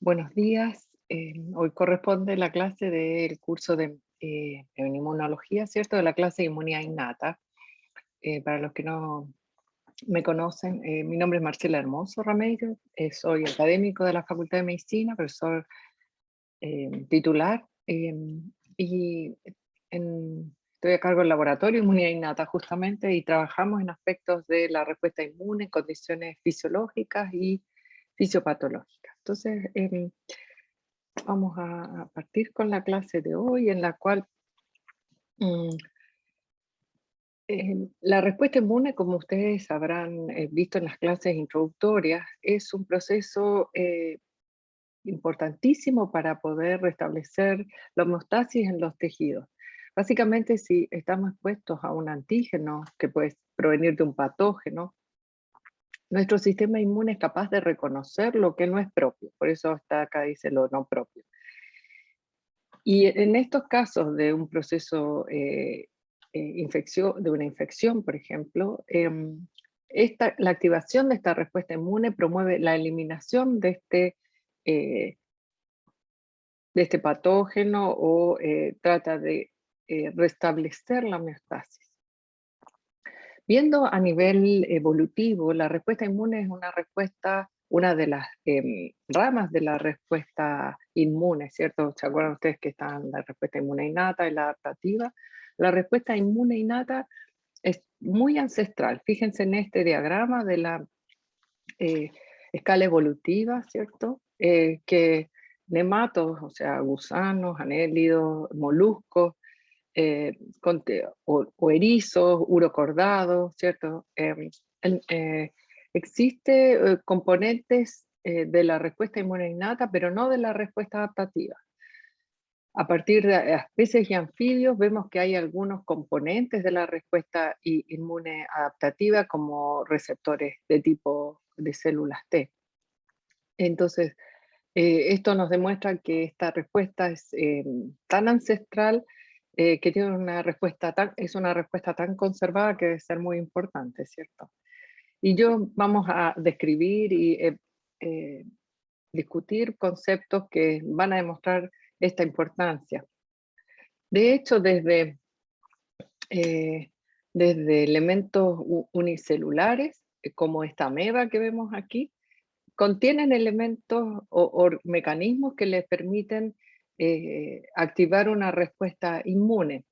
Buenos días. Hoy corresponde la clase del curso de inmunología, ¿cierto? De la clase de inmunidad innata. Para los que no me conocen, mi nombre es Marcela Hermoso Ramírez, soy académico de la Facultad de Medicina, profesor titular, y estoy a cargo del laboratorio de inmunidad innata justamente, y trabajamos en aspectos de la respuesta inmune, condiciones fisiológicas y fisiopatológicas. Entonces, vamos a partir con la clase de hoy, en la cual mm, la respuesta inmune, como ustedes habrán visto en las clases introductorias, es un proceso importantísimo para poder restablecer la homeostasis en los tejidos. Básicamente, si estamos expuestos a un antígeno que puede provenir de un patógeno, nuestro sistema inmune es capaz de reconocer lo que no es propio. Por eso está acá dice lo no propio. Y en estos casos de un proceso de una infección, por ejemplo, la activación de esta respuesta inmune promueve la eliminación eh, de este patógeno o trata de restablecer la homeostasis. Viendo a nivel evolutivo, la respuesta inmune es una de las ramas de la respuesta inmune, ¿cierto? ¿Se acuerdan ustedes que están la respuesta inmune innata y la adaptativa? La respuesta inmune innata es muy ancestral. Fíjense en este diagrama de la eh, escala evolutiva, ¿cierto? Que nematos, o sea, gusanos, anélidos, moluscos, o erizos, urocordados, ¿cierto? Existe componentes de la respuesta inmune innata, pero no de la respuesta adaptativa. A partir de especies y anfibios vemos que hay algunos componentes de la respuesta inmune adaptativa como receptores de tipo de células T. Entonces, esto nos demuestra que esta respuesta es tan ancestral que tiene es una respuesta tan conservada que debe ser muy importante, ¿cierto? Y vamos a describir y discutir conceptos que van a demostrar esta importancia. De hecho, eh, desde elementos unicelulares, como esta ameba que vemos aquí, contienen elementos o mecanismos que les permiten activar una respuesta inmune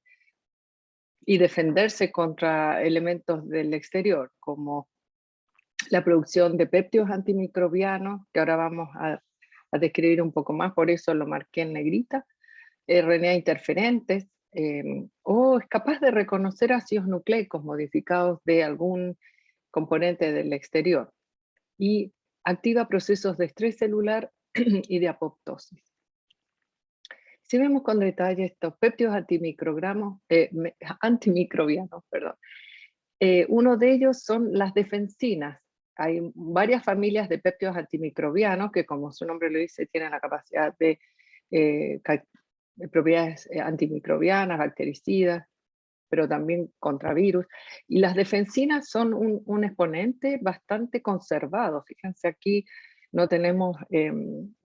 y defenderse contra elementos del exterior, como la producción de péptidos antimicrobianos, que ahora vamos a describir un poco más, por eso lo marqué en negrita, RNA interferentes, o es capaz de reconocer ácidos nucleicos modificados de algún componente del exterior, y activa procesos de estrés celular y de apoptosis. Si vemos con detalle estos péptidos antimicrobianos, perdón, uno de ellos son las defensinas. Hay varias familias de péptidos antimicrobianos que, como su nombre lo dice, tienen la capacidad eh, de propiedades antimicrobianas, bactericidas, pero también contra virus. Y las defensinas son un exponente bastante conservado. Fíjense aquí, no tenemos,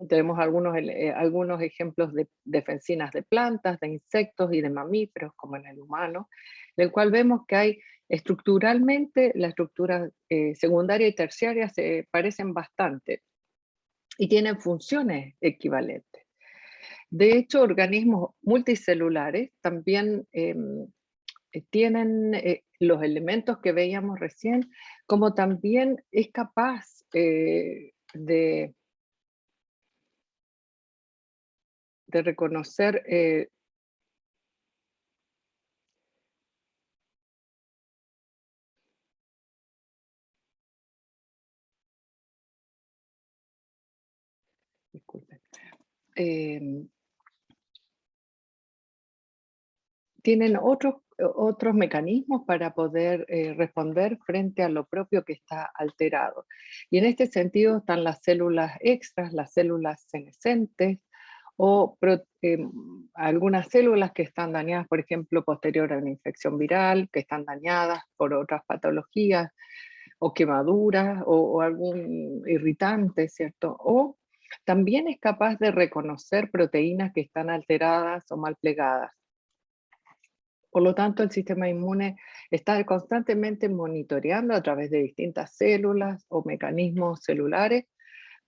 tenemos algunos ejemplos de defensinas de plantas, de insectos y de mamíferos, como en el humano, del cual vemos que hay estructuralmente, la estructura secundaria y terciaria se parecen bastante y tienen funciones equivalentes. De hecho, organismos multicelulares también tienen los elementos que veíamos recién, como también es capaz de reconocer, disculpen, em, tienen otros mecanismos para poder responder frente a lo propio que está alterado. Y en este sentido están las células extras, las células senescentes, o algunas células que están dañadas, por ejemplo, posterior a una infección viral, que están dañadas por otras patologías, o quemaduras, o algún irritante, ¿cierto? O también es capaz de reconocer proteínas que están alteradas o mal plegadas. Por lo tanto, el sistema inmune está constantemente monitoreando a través de distintas células o mecanismos celulares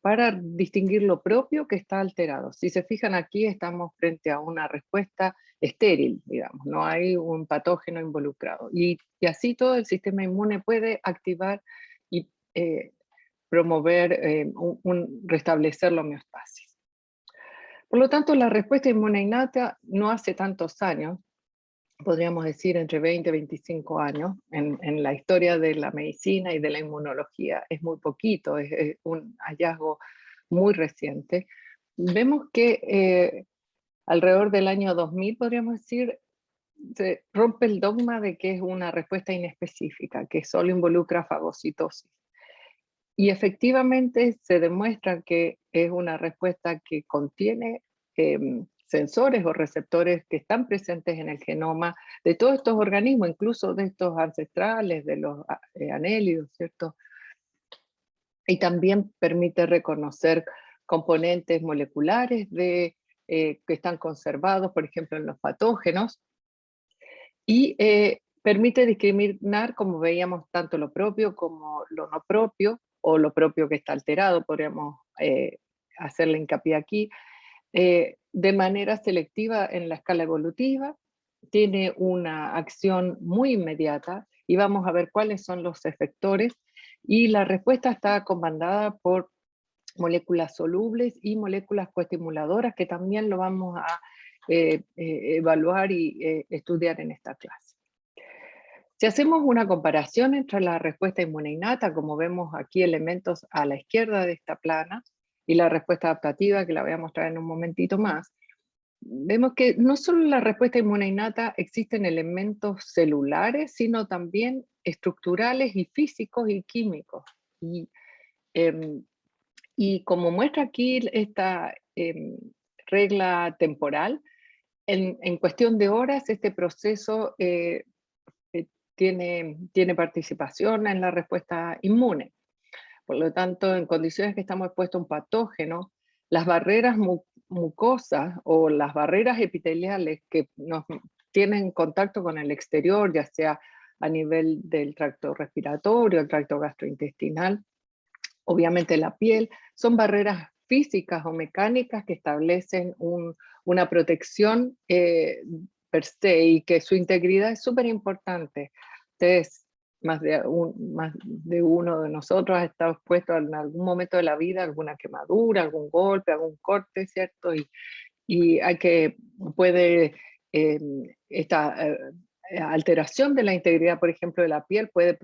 para distinguir lo propio que está alterado. Si se fijan aquí, estamos frente a una respuesta estéril, digamos, no hay un patógeno involucrado. Y así todo el sistema inmune puede activar y promover, restablecer la homeostasis. Por lo tanto, la respuesta inmune innata no hace tantos años, podríamos decir entre 20 y 25 años, en la historia de la medicina y de la inmunología. Es muy poquito, es un hallazgo muy reciente. Vemos que alrededor del año 2000, podríamos decir, se rompe el dogma de que es una respuesta inespecífica, que solo involucra fagocitosis. Y efectivamente se demuestra que es una respuesta que contiene sensores o receptores que están presentes en el genoma de todos estos organismos, incluso de estos ancestrales, de los anélidos, ¿cierto? Y también permite reconocer componentes moleculares que están conservados, por ejemplo, en los patógenos, y permite discriminar, como veíamos, tanto lo propio como lo no propio, o lo propio que está alterado, podríamos hacerle hincapié aquí, de manera selectiva en la escala evolutiva, tiene una acción muy inmediata y vamos a ver cuáles son los efectores, y la respuesta está comandada por moléculas solubles y moléculas coestimuladoras, que también lo vamos a evaluar y estudiar en esta clase. Si hacemos una comparación entre la respuesta inmune innata, como vemos aquí elementos a la izquierda de esta plana, y la respuesta adaptativa, que la voy a mostrar en un momentito más, vemos que no solo en la respuesta inmune innata existen elementos celulares, sino también estructurales y físicos y químicos. Em, y como muestra aquí esta regla temporal, en cuestión de horas este proceso tiene participación en la respuesta inmune. Por lo tanto, en condiciones que estamos expuestos a un patógeno, las barreras mucosas o las barreras epiteliales que nos tienen contacto con el exterior, ya sea a nivel del tracto respiratorio, el tracto gastrointestinal, obviamente la piel, son barreras físicas o mecánicas que establecen una protección per se, y que su integridad es súper importante. Ustedes, más de uno de nosotros ha estado expuesto en algún momento de la vida a alguna quemadura, algún golpe, algún corte, ¿cierto? Y puede, esta alteración de la integridad, por ejemplo, de la piel puede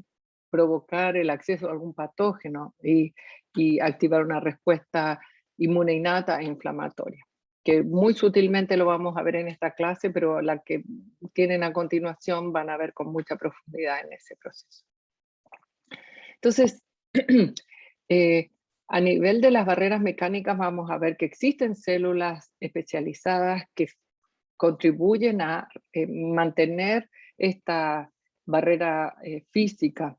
provocar el acceso a algún patógeno y activar una respuesta inmune innata e inflamatoria, que muy sutilmente lo vamos a ver en esta clase, pero la que tienen a continuación van a ver con mucha profundidad en ese proceso. Entonces, a nivel de las barreras mecánicas vamos a ver que existen células especializadas que contribuyen a mantener esta barrera física,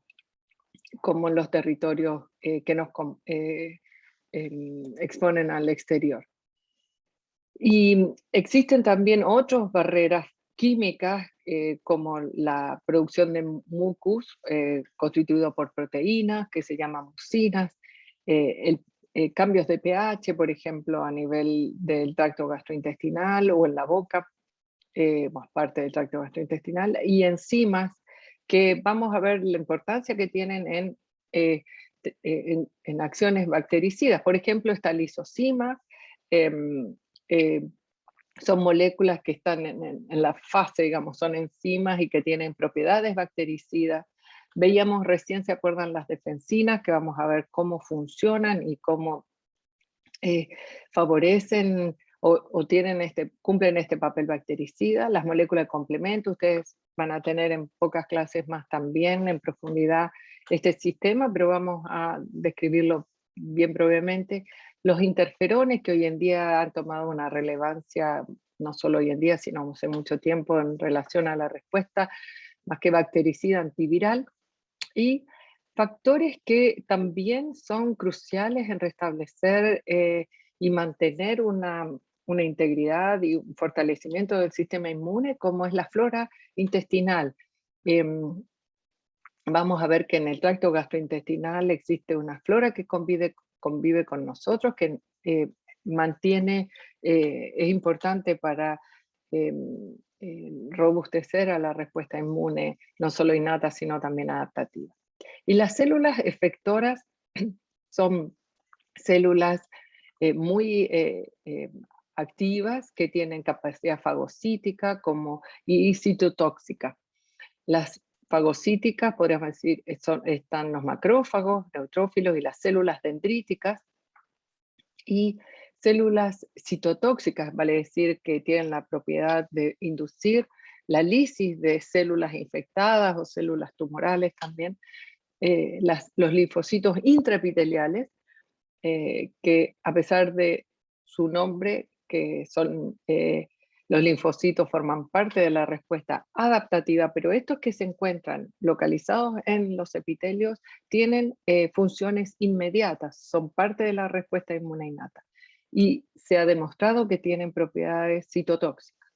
como en los territorios que nos exponen al exterior. Y existen también otras barreras químicas, como la producción de mucus, constituido por proteínas que se llaman mucinas, cambios de pH, por ejemplo, a nivel del tracto gastrointestinal o en la boca, parte del tracto gastrointestinal, y enzimas que vamos a ver la importancia que tienen en acciones bactericidas. Por ejemplo, esta lisozima, eh, son moléculas que están en la fase, digamos, son enzimas y que tienen propiedades bactericidas. Veíamos recién, ¿se acuerdan las defensinas? Que vamos a ver cómo funcionan y cómo favorecen o cumplen este papel bactericida. Las moléculas de complemento, ustedes van a tener en pocas clases más también en profundidad este sistema, pero vamos a describirlo bien brevemente. Los interferones, que hoy en día han tomado una relevancia, no solo hoy en día, sino hace mucho tiempo en relación a la respuesta, más que bactericida, antiviral, y factores que también son cruciales en restablecer y mantener una integridad y un fortalecimiento del sistema inmune, como es la flora intestinal. Vamos a ver que en el tracto gastrointestinal existe una flora que convive con nosotros, que mantiene, es importante para robustecer a la respuesta inmune, no solo innata, sino también adaptativa. Y las células efectoras son células muy activas que tienen capacidad fagocítica y citotóxica. Las fagocíticas, podríamos decir, están los macrófagos, neutrófilos y las células dendríticas. Y células citotóxicas, vale decir que tienen la propiedad de inducir la lisis de células infectadas o células tumorales también. Los linfocitos intraepiteliales, que a pesar de su nombre, que son los linfocitos, forman parte de la respuesta adaptativa, pero estos que se encuentran localizados en los epitelios tienen funciones inmediatas, son parte de la respuesta inmune innata y se ha demostrado que tienen propiedades citotóxicas.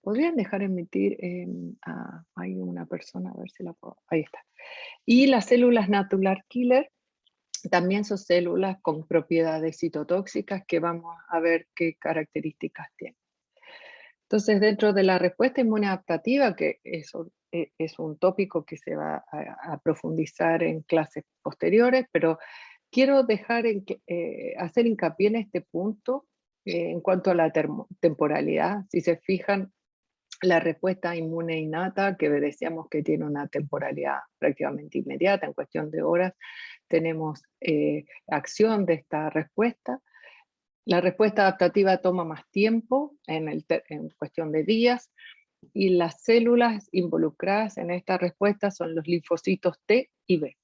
¿Podrían dejar emitir? Hay una persona, a ver si la puedo. Ahí está. Y las células natural killer también son células con propiedades citotóxicas que vamos a ver qué características tienen. Entonces, dentro de la respuesta inmune adaptativa, que es un tópico que se va a profundizar en clases posteriores, pero quiero hacer hincapié en este punto en cuanto a la temporalidad. Si se fijan, la respuesta inmune innata, que decíamos que tiene una temporalidad prácticamente inmediata, en cuestión de horas, tenemos acción de esta respuesta. La respuesta adaptativa toma más tiempo, en cuestión de días, y las células involucradas en esta respuesta son los linfocitos T y B.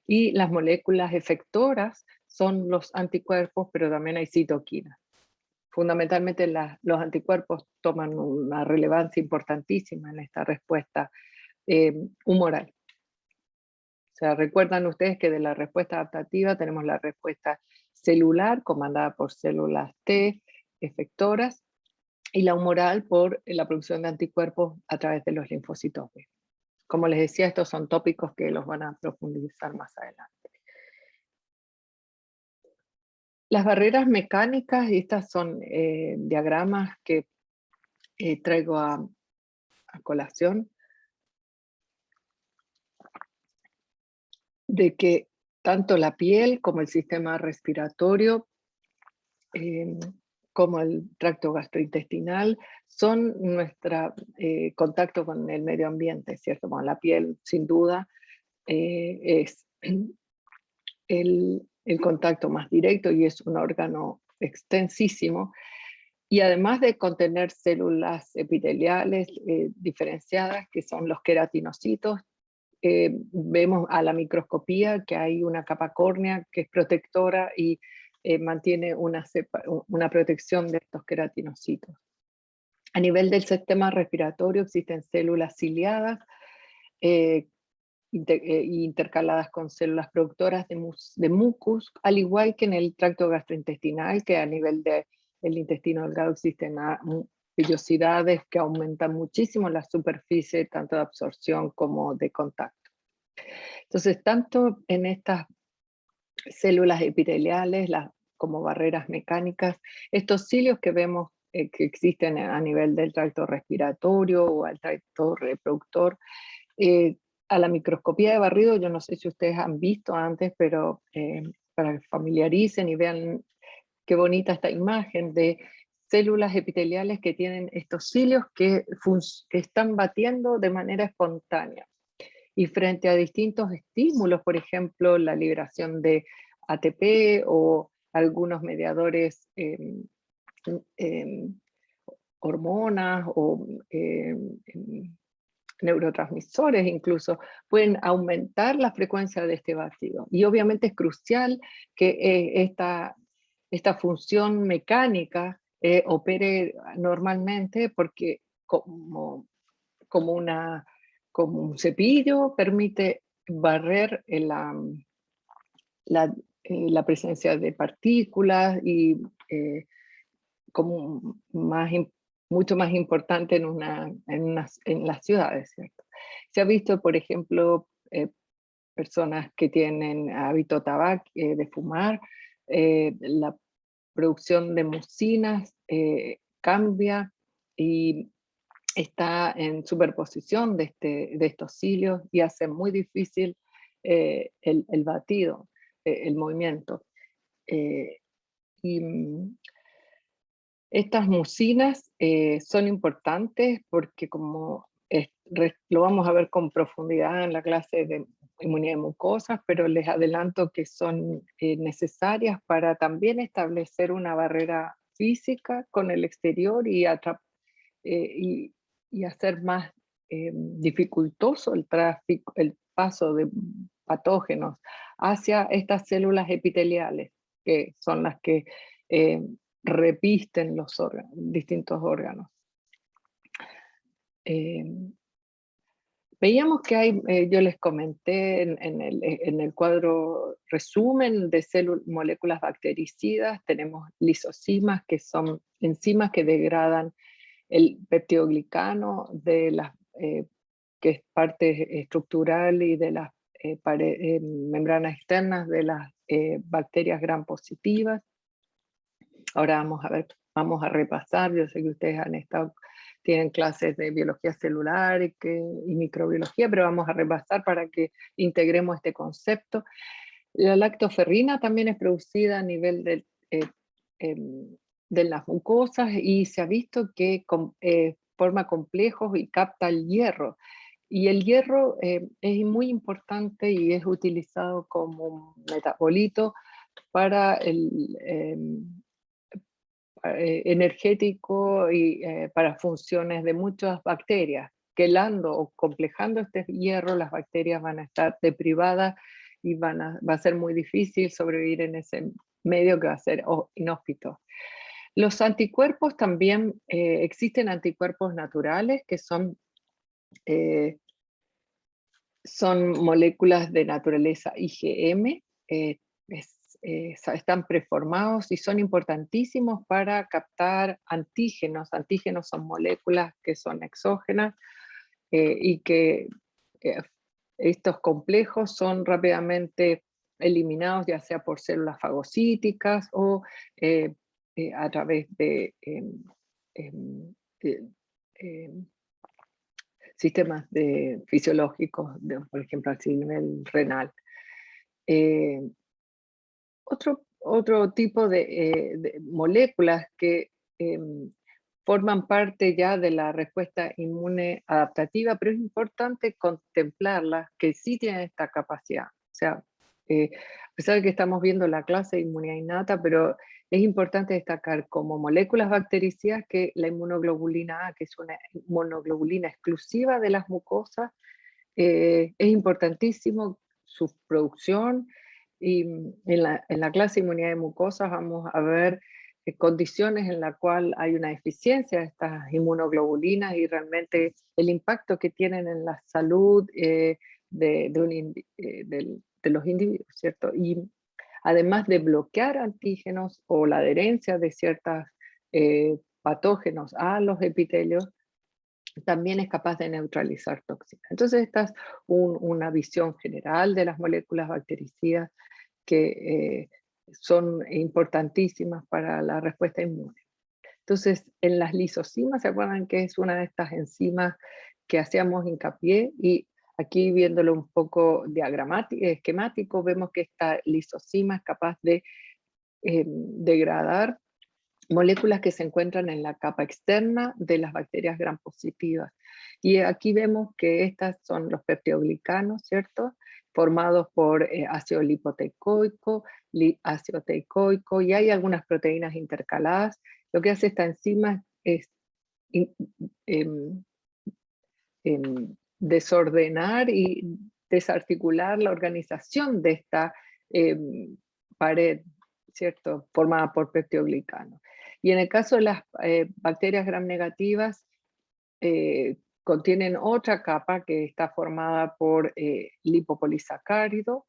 Y las moléculas efectoras son los anticuerpos, pero también hay citoquinas. Fundamentalmente los anticuerpos toman una relevancia importantísima en esta respuesta humoral. O sea, recuerdan ustedes que de la respuesta adaptativa tenemos la respuesta celular, comandada por células T efectoras, y la humoral por la producción de anticuerpos a través de los linfocitos B. Como les decía, estos son tópicos que los van a profundizar más adelante. Las barreras mecánicas, y estas son diagramas que traigo a colación, de que tanto la piel como el sistema respiratorio, como el tracto gastrointestinal, son nuestro contacto con el medio ambiente, ¿cierto? Bueno, la piel, sin duda, es el contacto más directo y es un órgano extensísimo. Y además de contener células epiteliales diferenciadas, que son los queratinocitos, vemos a la microscopía que hay una capa córnea que es protectora y mantiene una protección de estos queratinocitos. A nivel del sistema respiratorio existen células ciliadas intercaladas con células productoras de mucus, al igual que en el tracto gastrointestinal, que a nivel del intestino delgado existen vellosidades que aumentan muchísimo la superficie, tanto de absorción como de contacto. Entonces, tanto en estas células epiteliales como barreras mecánicas, estos cilios que vemos que existen a nivel del tracto respiratorio o al tracto reproductor, a la microscopía de barrido, yo no sé si ustedes han visto antes, pero para que familiaricen y vean qué bonita esta imagen de células epiteliales que tienen estos cilios que están batiendo de manera espontánea. Y frente a distintos estímulos, por ejemplo, la liberación de ATP o algunos mediadores, hormonas o neurotransmisores incluso, pueden aumentar la frecuencia de este batido. Y obviamente es crucial que esta función mecánica opere normalmente, porque como un cepillo permite barrer la presencia de partículas y como mucho más importante en las ciudades, ¿cierto? Se ha visto, por ejemplo, personas que tienen hábito de fumar, la producción de mucinas cambia y está en superposición de estos cilios y hace muy difícil el batido, el movimiento. Eh, y estas mucinas son importantes porque como lo vamos a ver con profundidad en la clase de inmunidad de mucosas, pero les adelanto que son necesarias para también establecer una barrera física con el exterior y hacer más dificultoso el tráfico, el paso de patógenos hacia estas células epiteliales, que son las que eh, repisten los distintos órganos. Veíamos que hay, yo les comenté en el cuadro resumen de moléculas bactericidas, tenemos lisosimas, que son enzimas que degradan el peptidoglicano que es parte estructural y de las membranas externas de las bacterias gram positivas. Ahora vamos a repasar, yo sé que ustedes tienen clases de biología celular y microbiología, pero vamos a repasar para que integremos este concepto. La lactoferrina también es producida a nivel de las mucosas y se ha visto que forma complejos y capta el hierro. Y el hierro es muy importante y es utilizado como un metabolito para energético y para funciones de muchas bacterias. Quelando o complejando este hierro, las bacterias van a estar deprivadas y va a ser muy difícil sobrevivir en ese medio que va a ser inhóspito. Los anticuerpos también, existen anticuerpos naturales que son moléculas de naturaleza IgM, están preformados y son importantísimos para captar antígenos. Antígenos son moléculas que son exógenas y que eh, estos complejos son rápidamente eliminados ya sea por células fagocíticas o a través de em, em, sistemas fisiológicos, por ejemplo, a nivel renal. Eh, otro tipo de moléculas que forman parte ya de la respuesta inmune adaptativa, pero es importante contemplarlas que sí tienen esta capacidad. O sea, a pesar de que estamos viendo la clase de inmunidad innata, pero es importante destacar como moléculas bactericidas que la inmunoglobulina A, que es una inmunoglobulina exclusiva de las mucosas, es importantísimo su producción y en la clase de inmunidad de mucosas vamos a ver condiciones en las cuales hay una deficiencia de estas inmunoglobulinas y realmente el impacto que tienen en la salud de los individuos, ¿cierto? Y además de bloquear antígenos o la adherencia de ciertos patógenos a los epitelios, también es capaz de neutralizar toxinas. Entonces esta es una visión general de las moléculas bactericidas que son importantísimas para la respuesta inmune. Entonces, en las lisosimas, ¿se acuerdan que es una de estas enzimas que hacíamos hincapié? Y aquí viéndolo un poco esquemático, vemos que esta lisosima es capaz de degradar moléculas que se encuentran en la capa externa de las bacterias gram positivas. Y aquí vemos que estas son los peptidoglicanos, ¿cierto? Formados por ácido lipoteicoico, ácido teicoico, y hay algunas proteínas intercaladas. Lo que hace esta enzima es em, desordenar y desarticular la organización de esta pared, ¿cierto? Formada por peptidoglicano. Y en el caso de las bacterias gram negativas, contienen otra capa que está formada por lipopolisacárido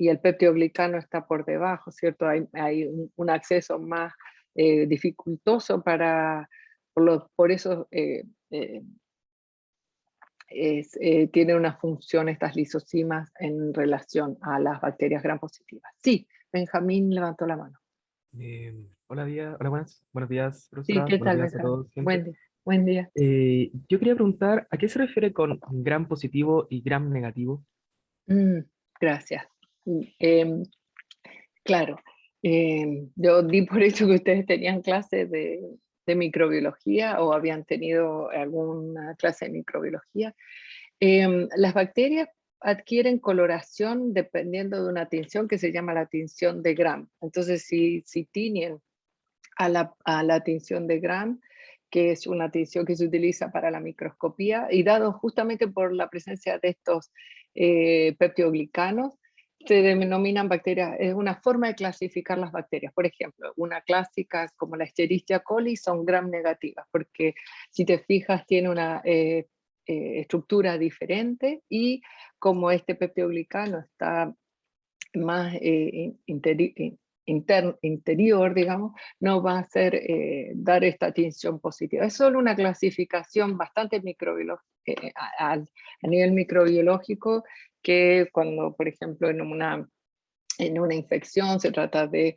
y el peptidoglicano está por debajo, ¿cierto? Hay un acceso más dificultoso por eso tiene una función estas lisocimas en relación a las bacterias gram positivas. Sí, Benjamín levantó la mano. Hola, buenos días, Sí, profesora, ¿qué buenos tal, días a Benjamín? todos, gente. Buen día. Yo quería preguntar, ¿a qué se refiere con gram positivo y gram negativo? Mm, gracias. Em, claro, yo di por hecho que ustedes tenían clases de microbiología o habían tenido alguna clase de microbiología. Las bacterias adquieren coloración dependiendo de una tinción que se llama la tinción de Gram. Entonces, si tiñen a la tinción de Gram, que es una tinción que se utiliza para la microscopía, y dado justamente por la presencia de estos peptidoglicanos, se denominan bacterias, es una forma de clasificar las bacterias. Por ejemplo, una clásica como la Escherichia coli son gram negativas, porque si te fijas tiene una estructura diferente y como este peptidoglicano está más interior, digamos, no va a hacer, dar esta tinción positiva. Es solo una clasificación bastante a nivel microbiológico, que cuando, por ejemplo, en una infección se trata de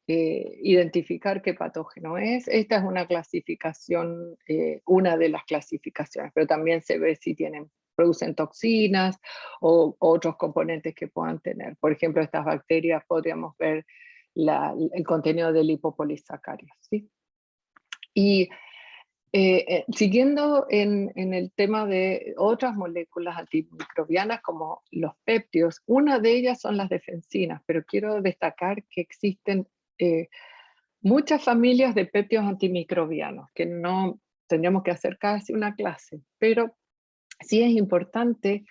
identificar qué patógeno es. Esta es una clasificación, una de las clasificaciones, pero también se ve si producen toxinas o otros componentes que puedan tener. Por ejemplo, estas bacterias podríamos ver el contenido de lipopolisacáridos, ¿sí? Y siguiendo en el tema de otras moléculas antimicrobianas como los péptidos, una de ellas son las defensinas, pero quiero destacar que existen eh, muchas familias de péptidos antimicrobianos, que no tendríamos que hacer casi una clase, pero sí es importante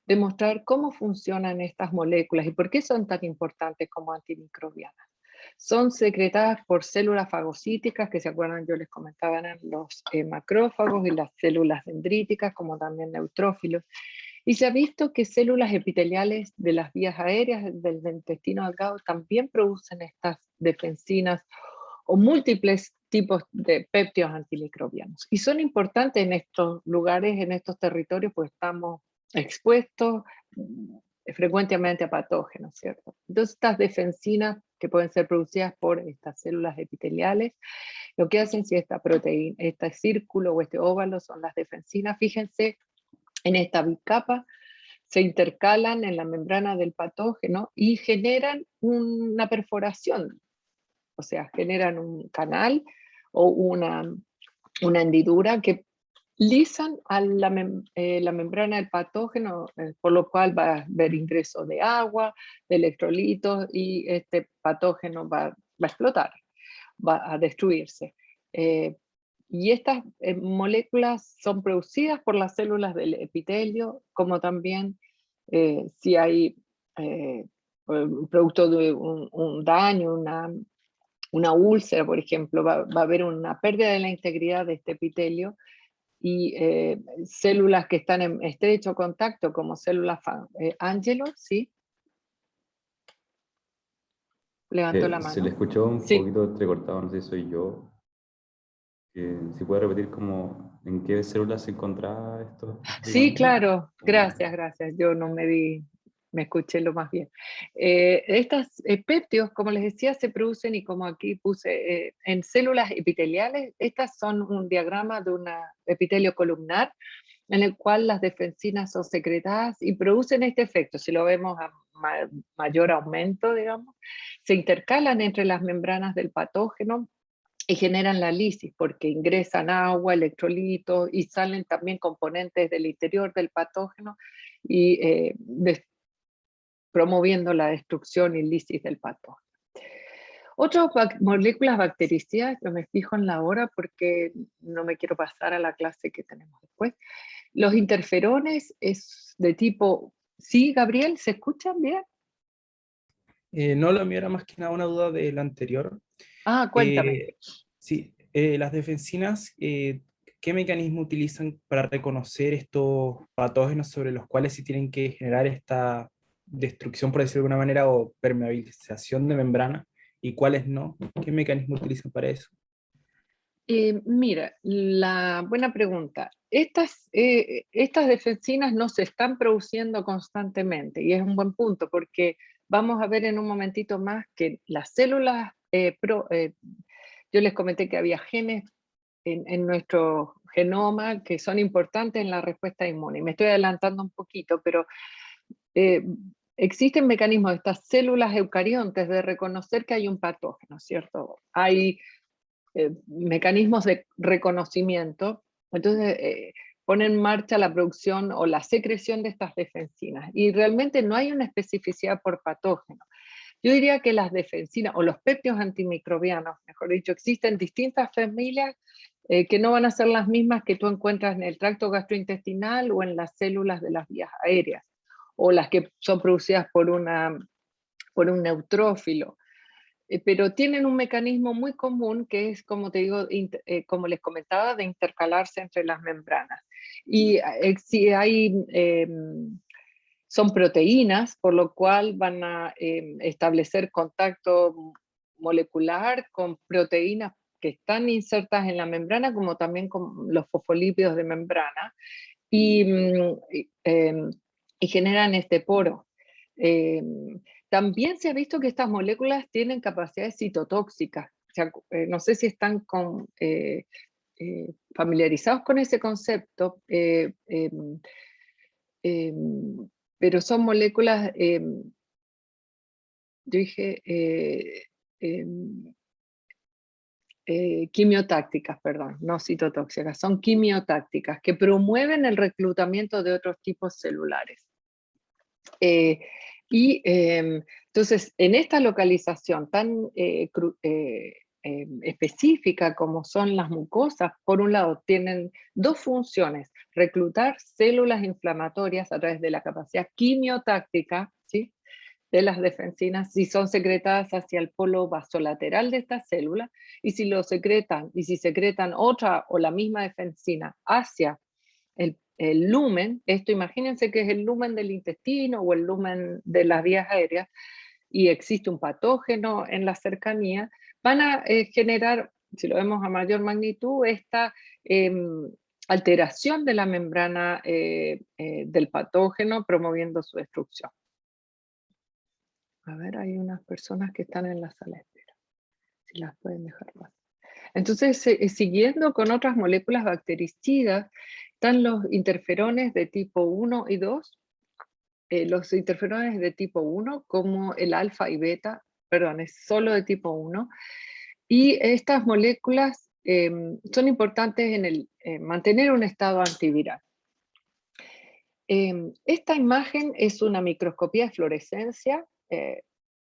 demostrar cómo funcionan estas moléculas y por qué son tan importantes como antimicrobianas. Son secretadas por células fagocíticas, que se acuerdan, yo les comentaba, eran los macrófagos y las células dendríticas, como también neutrófilos. Y se ha visto que células epiteliales de las vías aéreas del intestino delgado también producen estas defensinas o múltiples tipos de péptidos antimicrobianos. Y son importantes en estos lugares, en estos territorios, pues estamos expuestos frecuentemente a patógenos, ¿cierto? Entonces estas defensinas que pueden ser producidas por estas células epiteliales, lo que hacen si esta proteína, este círculo o este óvalo son las defensinas, fíjense en esta bicapa, se intercalan en la membrana del patógeno y generan una perforación, o sea, generan un canal o una hendidura que lisan a la membrana del patógeno, por lo cual va a haber ingreso de agua, de electrolitos y este patógeno va a explotar, va a destruirse. Eh, y estas moléculas son producidas por las células del epitelio, como también si hay producto de un daño, una úlcera, por ejemplo, va a haber una pérdida de la integridad de este epitelio y células que están en estrecho contacto, como células Angelo, ¿sí? Levantó la Se le mano. escuchó un Sí, poquito entrecortado, no sé si soy yo. Si puede repetir como en qué células se encontraba esto sí, específicamente. claro. Gracias. Yo no me escuché lo más bien. Estas péptidos, como les decía, se producen y como aquí puse en células epiteliales. Estas son un diagrama de un epitelio columnar en el cual las defensinas son secretadas y producen este efecto. Si lo vemos a mayor aumento, digamos, se intercalan entre las membranas del patógeno y generan la lisis porque ingresan agua, electrolitos y salen también componentes del interior del patógeno y promoviendo la destrucción y lisis del patógeno. Otras moléculas bactericidas, yo me fijo en la hora porque no me quiero pasar a la clase que tenemos después. Los interferones es de tipo, sí, Gabriel, ¿se escuchan bien? No, lo mío era más que nada una duda del anterior. Ah, cuéntame. Eh, sí, las defensinas, ¿qué mecanismo utilizan para reconocer estos patógenos sobre los cuales se tienen que generar destrucción, por decirlo de alguna manera, o permeabilización de membrana, y cuáles no? ¿Qué mecanismo utilizan para eso? Mira, la buena pregunta. Estas defensinas no se están produciendo constantemente y es un buen punto porque vamos a ver en un momentito más que las células, yo les comenté que había genes en nuestro genoma que son importantes en la respuesta inmune. Me estoy adelantando un poquito, pero eh, existen mecanismos de estas células eucariontes de reconocer que hay un patógeno, ¿cierto? Hay mecanismos de reconocimiento, entonces pone en marcha la producción o la secreción de estas defensinas. Y realmente no hay una especificidad por patógeno. Yo diría que las defensinas, o los péptidos antimicrobianos, mejor dicho, existen distintas familias que no van a ser las mismas que tú encuentras en el tracto gastrointestinal o en las células de las vías aéreas, o las que son producidas por un neutrófilo. Pero tienen un mecanismo muy común que es, como te digo, como les comentaba, de intercalarse entre las membranas. Y si hay, son proteínas, por lo cual van a establecer contacto molecular con proteínas que están insertas en la membrana, como también con los fosfolípidos de membrana, y, y generan este poro. También se ha visto que estas moléculas tienen capacidades citotóxicas. O sea, no sé si están familiarizados con ese concepto, pero son moléculas, yo dije, quimiotácticas, perdón, no citotóxicas, son quimiotácticas que promueven el reclutamiento de otros tipos celulares. Entonces, en esta localización tan específica como son las mucosas, por un lado tienen dos funciones: reclutar células inflamatorias a través de la capacidad quimiotáctica, ¿sí?, de las defensinas, si son secretadas hacia el polo vasolateral de estas células, y si secretan otra o la misma defensina hacia el lumen, esto imagínense que es el lumen del intestino o el lumen de las vías aéreas, y existe un patógeno en la cercanía, van a generar, si lo vemos a mayor magnitud, esta alteración de la membrana del patógeno, promoviendo su destrucción. A ver, hay unas personas que están en la sala de espera, si las pueden dejar más. Entonces, siguiendo con otras moléculas bactericidas, están los interferones de tipo 1 y 2. Los interferones de tipo 1, como el alfa y beta, perdón, es solo de tipo 1, y estas moléculas son importantes en mantener un estado antiviral. Esta imagen es una microscopía de fluorescencia,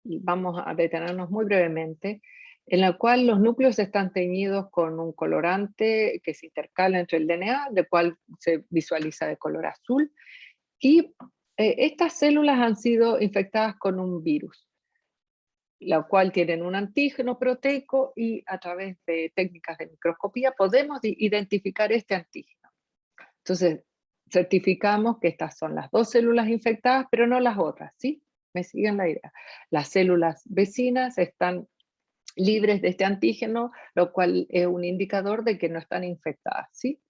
vamos a detenernos muy brevemente, en la cual los núcleos están teñidos con un colorante que se intercala entre el DNA, del cual se visualiza de color azul, y estas células han sido infectadas con un virus, la cual tienen un antígeno proteico, y a través de técnicas de microscopía podemos identificar este antígeno. Entonces, certificamos que estas son las dos células infectadas, pero no las otras, ¿sí? ¿Me siguen la idea? Las células vecinas están libres de este antígeno, lo cual es un indicador de que no están infectadas, ¿sí?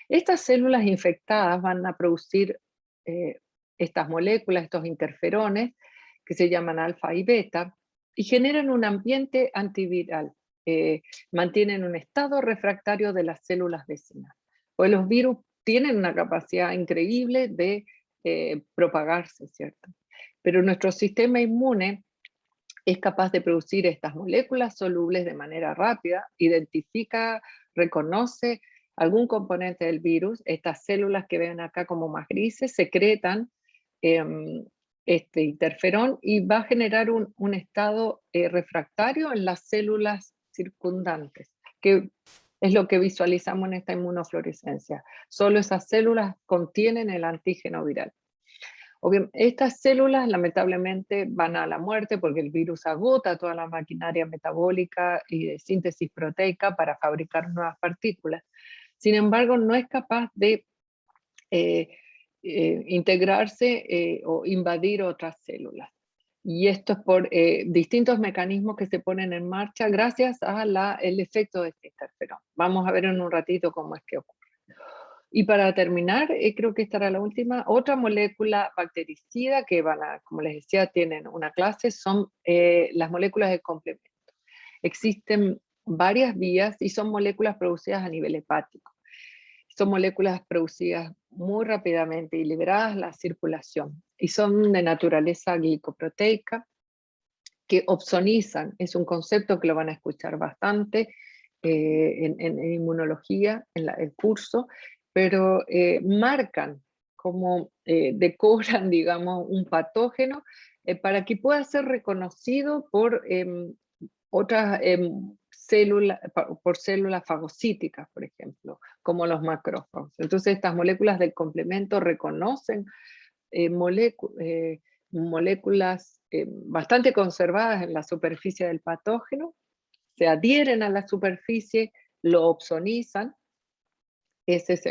Estas células infectadas van a producir estas moléculas, estos interferones, que se llaman alfa y beta, y generan un ambiente antiviral, mantienen un estado refractario de las células vecinas. Pues los virus tienen una capacidad increíble de propagarse, ¿cierto? Pero nuestro sistema inmune es capaz de producir estas moléculas solubles de manera rápida, identifica, reconoce algún componente del virus. Estas células que ven acá como más grises secretan este interferón, y va a generar un estado refractario en las células circundantes, que es lo que visualizamos en esta inmunofluorescencia. Solo esas células contienen el antígeno viral. Estas células lamentablemente van a la muerte porque el virus agota toda la maquinaria metabólica y de síntesis proteica para fabricar nuevas partículas. Sin embargo, no es capaz de integrarse o invadir otras células. Y esto es por distintos mecanismos que se ponen en marcha gracias al efecto de este interferón. Vamos a ver en un ratito cómo es que ocurre. Y para terminar, creo que esta era la última, otra molécula bactericida que como les decía, tienen una clase, son las moléculas de complemento. Existen varias vías y son moléculas producidas a nivel hepático. Son moléculas producidas muy rápidamente y liberadas a la circulación. Y son de naturaleza glicoproteica, que opsonizan, es un concepto que lo van a escuchar bastante en inmunología, en el curso, pero marcan como decoran, digamos, un patógeno para que pueda ser reconocido por otras células, por células fagocíticas, por ejemplo, como los macrófagos. Entonces estas moléculas del complemento reconocen moléculas bastante conservadas en la superficie del patógeno, se adhieren a la superficie, lo opsonizan, esa es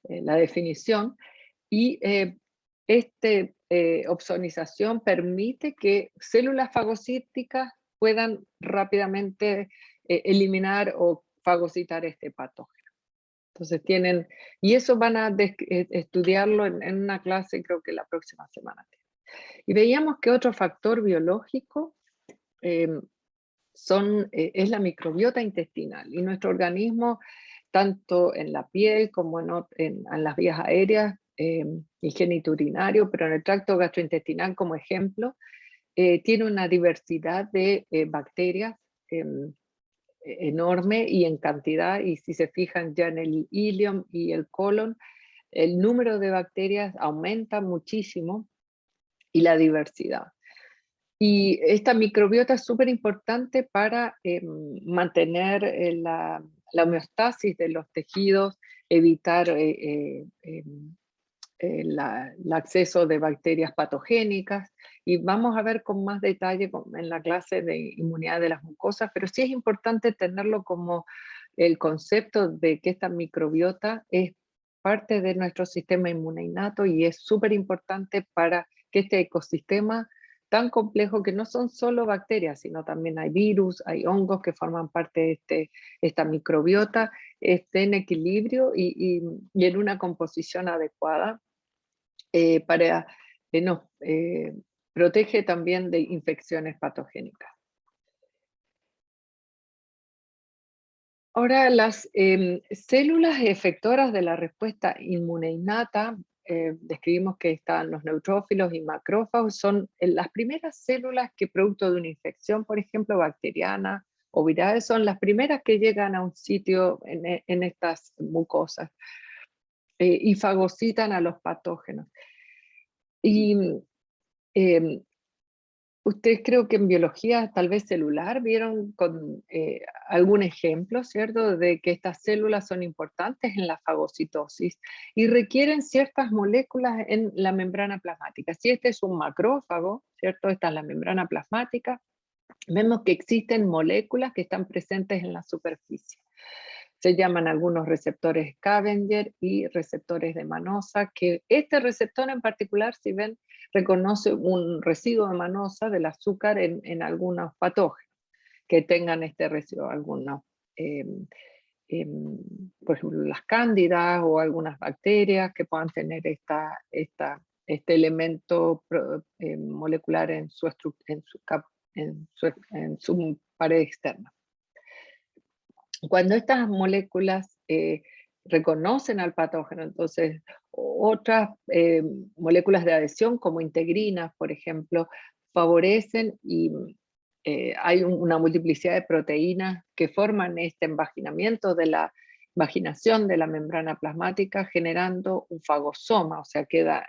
la definición, y esta opsonización permite que células fagocíticas puedan rápidamente eliminar o fagocitar este patógeno. Entonces tienen, y eso van a estudiarlo en una clase, creo que la próxima semana. Y veíamos que otro factor biológico es la microbiota intestinal. Y nuestro organismo, tanto en la piel como en las vías aéreas, y genitourinario, pero en el tracto gastrointestinal como ejemplo, tiene una diversidad de bacterias enorme y en cantidad, y si se fijan ya en el ileum y el colon, el número de bacterias aumenta muchísimo y la diversidad. Y esta microbiota es súper importante para mantener la homeostasis de los tejidos, evitar el acceso de bacterias patogénicas, y vamos a ver con más detalle en la clase de inmunidad de las mucosas, pero sí es importante tenerlo como el concepto de que esta microbiota es parte de nuestro sistema inmune innato y es súper importante para que este ecosistema tan complejo, que no son solo bacterias, sino también hay virus, hay hongos que forman parte de esta microbiota, esté en equilibrio y en una composición adecuada para nos protege también de infecciones patogénicas. Ahora, las células efectoras de la respuesta inmune innata, describimos que están los neutrófilos y macrófagos, son las primeras células que producto de una infección, por ejemplo, bacteriana o viral, son las primeras que llegan a un sitio en estas mucosas y fagocitan a los patógenos. Y ustedes creo que en biología tal vez celular vieron con algún ejemplo, ¿cierto?, de que estas células son importantes en la fagocitosis y requieren ciertas moléculas en la membrana plasmática. Si este es un macrófago, ¿cierto?, esta es la membrana plasmática, vemos que existen moléculas que están presentes en la superficie. Se llaman algunos receptores Scavenger y receptores de manosa, que este receptor en particular, si ven, reconoce un residuo de manosa del azúcar en algunos patógenos que tengan este residuo, algunos, por ejemplo, las cándidas o algunas bacterias que puedan tener este elemento molecular en su pared externa. Cuando estas moléculas reconocen al patógeno, entonces otras moléculas de adhesión como integrinas, por ejemplo, favorecen y hay una multiplicidad de proteínas que forman este envaginamiento de la vaginación de la membrana plasmática, generando un fagosoma, o sea, queda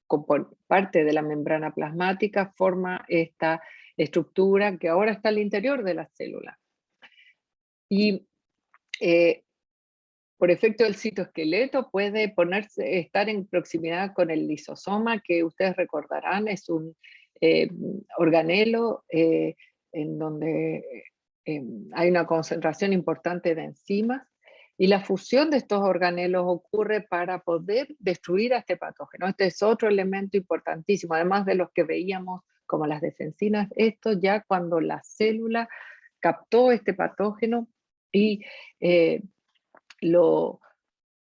como parte de la membrana plasmática, forma esta estructura que ahora está al interior de la célula. Y por efecto del citoesqueleto puede estar en proximidad con el lisosoma, que ustedes recordarán, es un organelo en donde hay una concentración importante de enzimas, Y la fusión de estos organelos ocurre para poder destruir a este patógeno. Este es otro elemento importantísimo, además de los que veíamos como las defensinas. Esto ya cuando la célula captó este patógeno y lo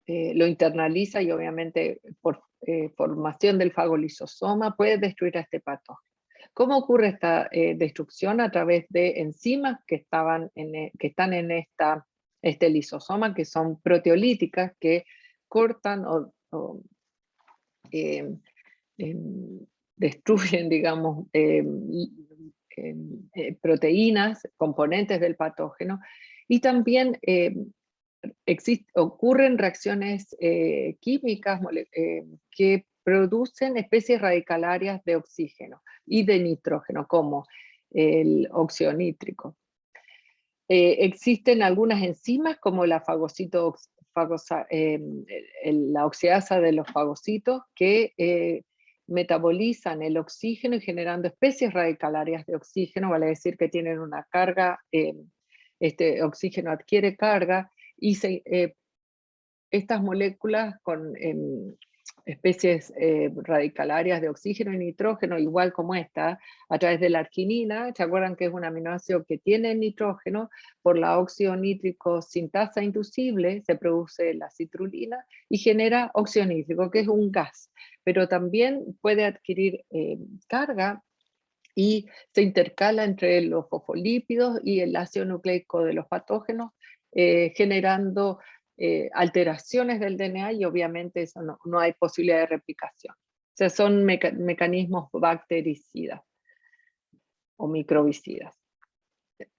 internaliza, y obviamente por formación del fagolisosoma puede destruir a este patógeno. ¿Cómo ocurre esta destrucción? A través de enzimas que están en este lisosoma, que son proteolíticas, que cortan o destruyen, digamos, proteínas, componentes del patógeno, y también ocurren reacciones químicas que producen especies radicalarias de oxígeno y de nitrógeno, como el óxido nítrico. Existen algunas enzimas como la la oxidasa de los fagocitos que metabolizan el oxígeno y generando especies radicalarias de oxígeno, vale decir que tienen una carga, este oxígeno adquiere carga y estas moléculas con especies radicalarias de oxígeno y nitrógeno, igual como esta, a través de la arginina. ¿Se acuerdan que es un aminoácido que tiene nitrógeno? Por la óxido nítrico sintasa inducible se produce la citrulina y genera óxido nítrico, que es un gas, pero también puede adquirir carga y se intercala entre los fosfolípidos y el ácido nucleico de los patógenos, generando alteraciones del DNA, y obviamente eso no hay posibilidad de replicación. O sea, son mecanismos bactericidas o microbicidas.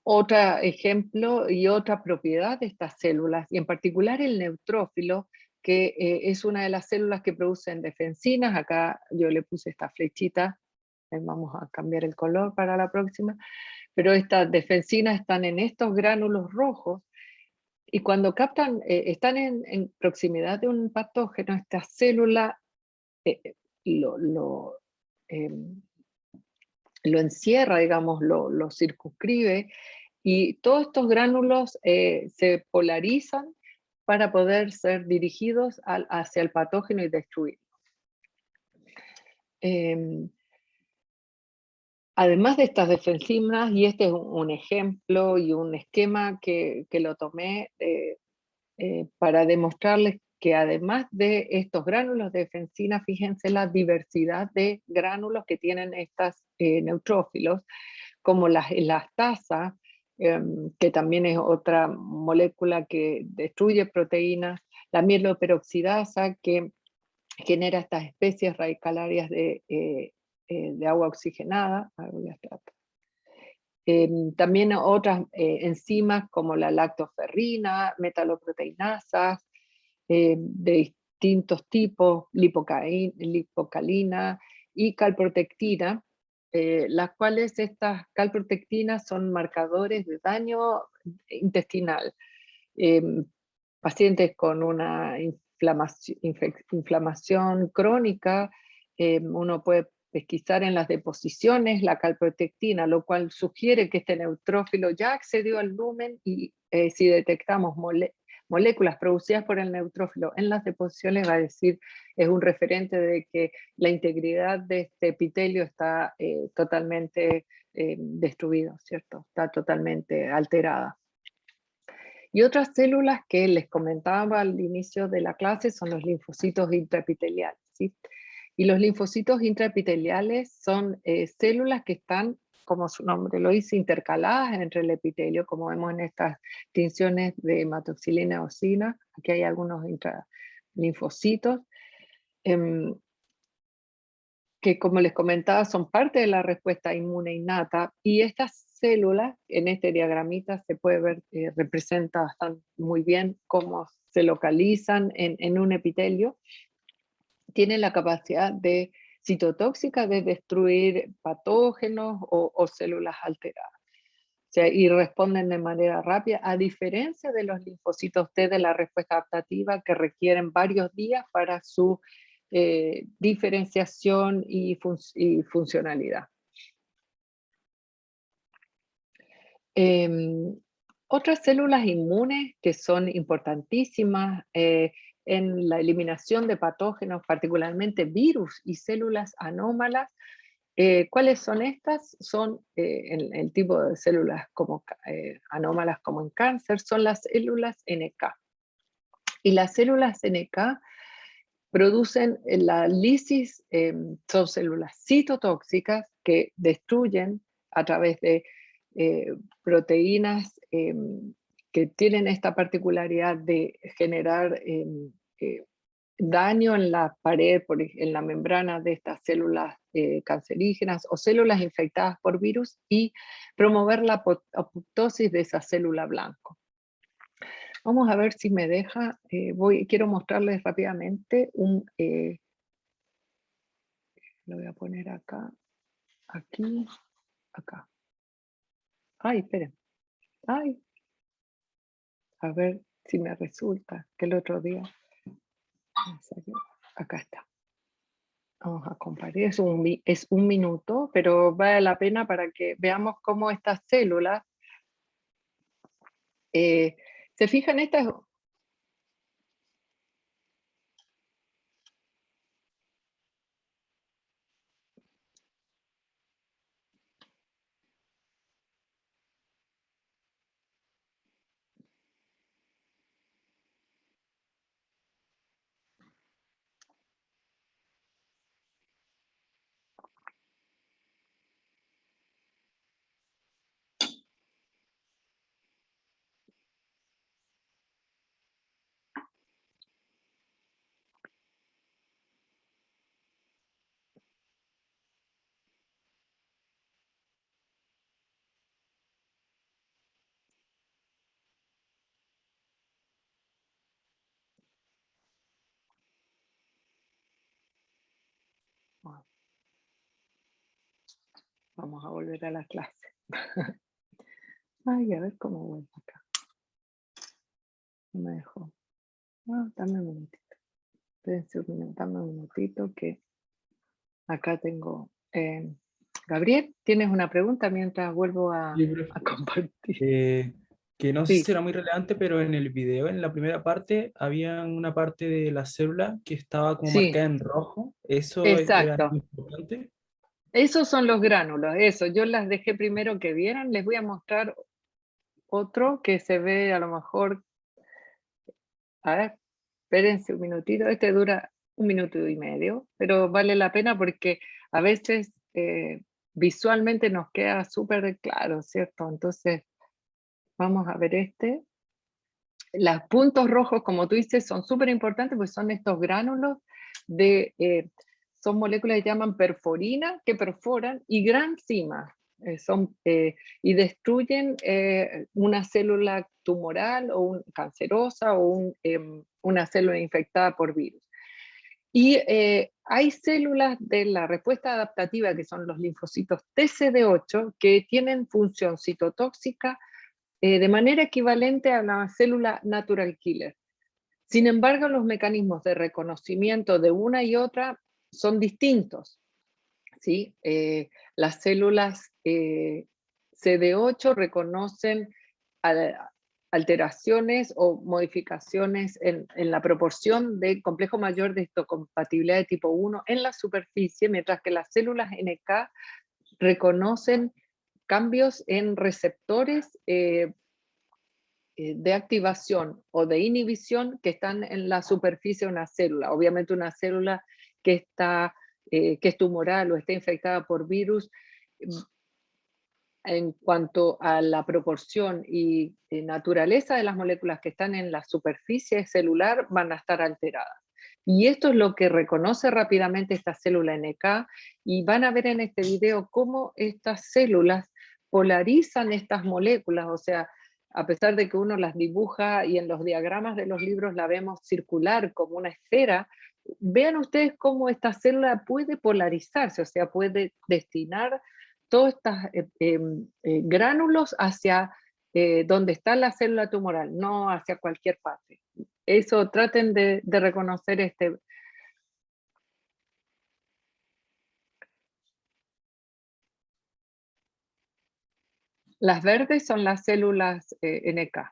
Otro ejemplo y otra propiedad de estas células, y en particular el neutrófilo, que es una de las células que producen defensinas. Acá yo le puse esta flechita, vamos a cambiar el color para la próxima, pero estas defensinas están en estos gránulos rojos, y cuando captan, están en proximidad de un patógeno, esta célula lo encierra, digamos, lo circunscribe, y todos estos gránulos se polarizan para poder ser dirigidos hacia el patógeno y destruirlo. Además de estas defensinas, y este es un ejemplo y un esquema que lo tomé para demostrarles que además de estos gránulos de defensina, fíjense la diversidad de gránulos que tienen estos neutrófilos, como la elastasa, que también es otra molécula que destruye proteínas, la mieloperoxidasa, que genera estas especies radicalarias de agua oxigenada. También otras enzimas como la lactoferrina, metaloproteinasas de distintos tipos, lipocalina y calprotectina, las cuales estas calprotectinas son marcadores de daño intestinal. Pacientes con una inflamación crónica, uno puede pesquisar en las deposiciones la calprotectina, lo cual sugiere que este neutrófilo ya accedió al lumen, y si detectamos moléculas producidas por el neutrófilo en las deposiciones, va a decir, es un referente de que la integridad de este epitelio está totalmente destruido, ¿cierto? Está totalmente alterada. Y otras células que les comentaba al inicio de la clase son los linfocitos intraepiteliales, ¿sí? Y los linfocitos intraepiteliales son células que están, como su nombre lo dice, intercaladas entre el epitelio, como vemos en estas tinciones de hematoxilina eosina. Aquí hay algunos linfocitos, que, como les comentaba, son parte de la respuesta inmune innata, y estas células, en este diagramita se puede ver, representa bastante muy bien cómo se localizan en un epitelio. Tienen la capacidad citotóxica de destruir patógenos o células alteradas. O sea, y responden de manera rápida, a diferencia de los linfocitos T de la respuesta adaptativa, que requieren varios días para su diferenciación y funcionalidad. Otras células inmunes que son importantísimas en la eliminación de patógenos, particularmente virus y células anómalas. ¿Cuáles son estas? Son el tipo de células como, anómalas como en cáncer, son las células NK. Y las células NK producen la lisis, son células citotóxicas que destruyen a través de proteínas que tienen esta particularidad de generar daño en la pared, en la membrana de estas células cancerígenas o células infectadas por virus y promover la apoptosis de esa célula blanco. Vamos a ver si me deja, quiero mostrarles rápidamente lo voy a poner acá, aquí, acá. Ay, esperen, ay, a ver si me resulta, que el otro día, acá está. Vamos a compartir, es un minuto, pero vale la pena para que veamos cómo estas células, se fijan, estas. Vamos a volver a la clase. Ay, a ver cómo vuelvo acá. No me dejó. Dame un minutito. Espérense un minuto, dame un minutito que acá tengo. Gabriel, ¿tienes una pregunta mientras vuelvo a compartir? Que no sé Sí, si era muy relevante, pero en el video, en la primera parte, había una parte de la célula que estaba como sí, marcada en rojo. ¿Eso era exacto. importante? Esos son los gránulos, eso. Yo las dejé primero que vieran. Les voy a mostrar otro que se ve a lo mejor. A ver, espérense un minutito. Este dura 1 minuto y medio, pero vale la pena porque a veces visualmente nos queda súper claro, ¿cierto? Entonces, vamos a ver este. Los puntos rojos, como tú dices, son súper importantes porque son estos gránulos son moléculas que llaman perforina, que perforan, y granzimas, y destruyen una célula tumoral o cancerosa o una célula infectada por virus. Y hay células de la respuesta adaptativa, que son los linfocitos TCD8, que tienen función citotóxica de manera equivalente a la célula natural killer. Sin embargo, los mecanismos de reconocimiento de una y otra son distintos, ¿sí? Las células CD8 reconocen alteraciones o modificaciones en la proporción de complejo mayor de histocompatibilidad de tipo 1 en la superficie, mientras que las células NK reconocen cambios en receptores de activación o de inhibición que están en la superficie de una célula. Obviamente una célula que es tumoral o está infectada por virus, en cuanto a la proporción y naturaleza de las moléculas que están en la superficie celular, van a estar alteradas. Y esto es lo que reconoce rápidamente esta célula NK, y van a ver en este video cómo estas células polarizan estas moléculas, o sea, a pesar de que uno las dibuja y en los diagramas de los libros la vemos circular como una esfera, vean ustedes cómo esta célula puede polarizarse, o sea, puede destinar todos estos gránulos hacia donde está la célula tumoral, no hacia cualquier parte. Eso traten de reconocer este. Las verdes son las células NK.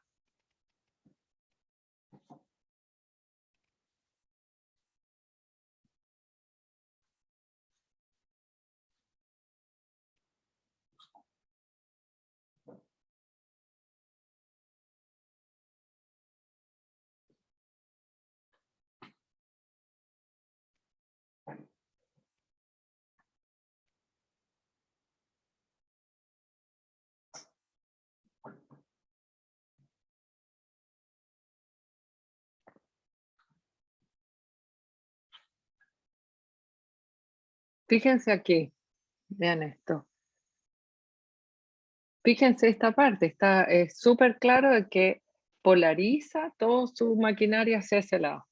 Fíjense aquí, vean esto. Fíjense esta parte, está súper claro de que polariza toda su maquinaria hacia ese lado.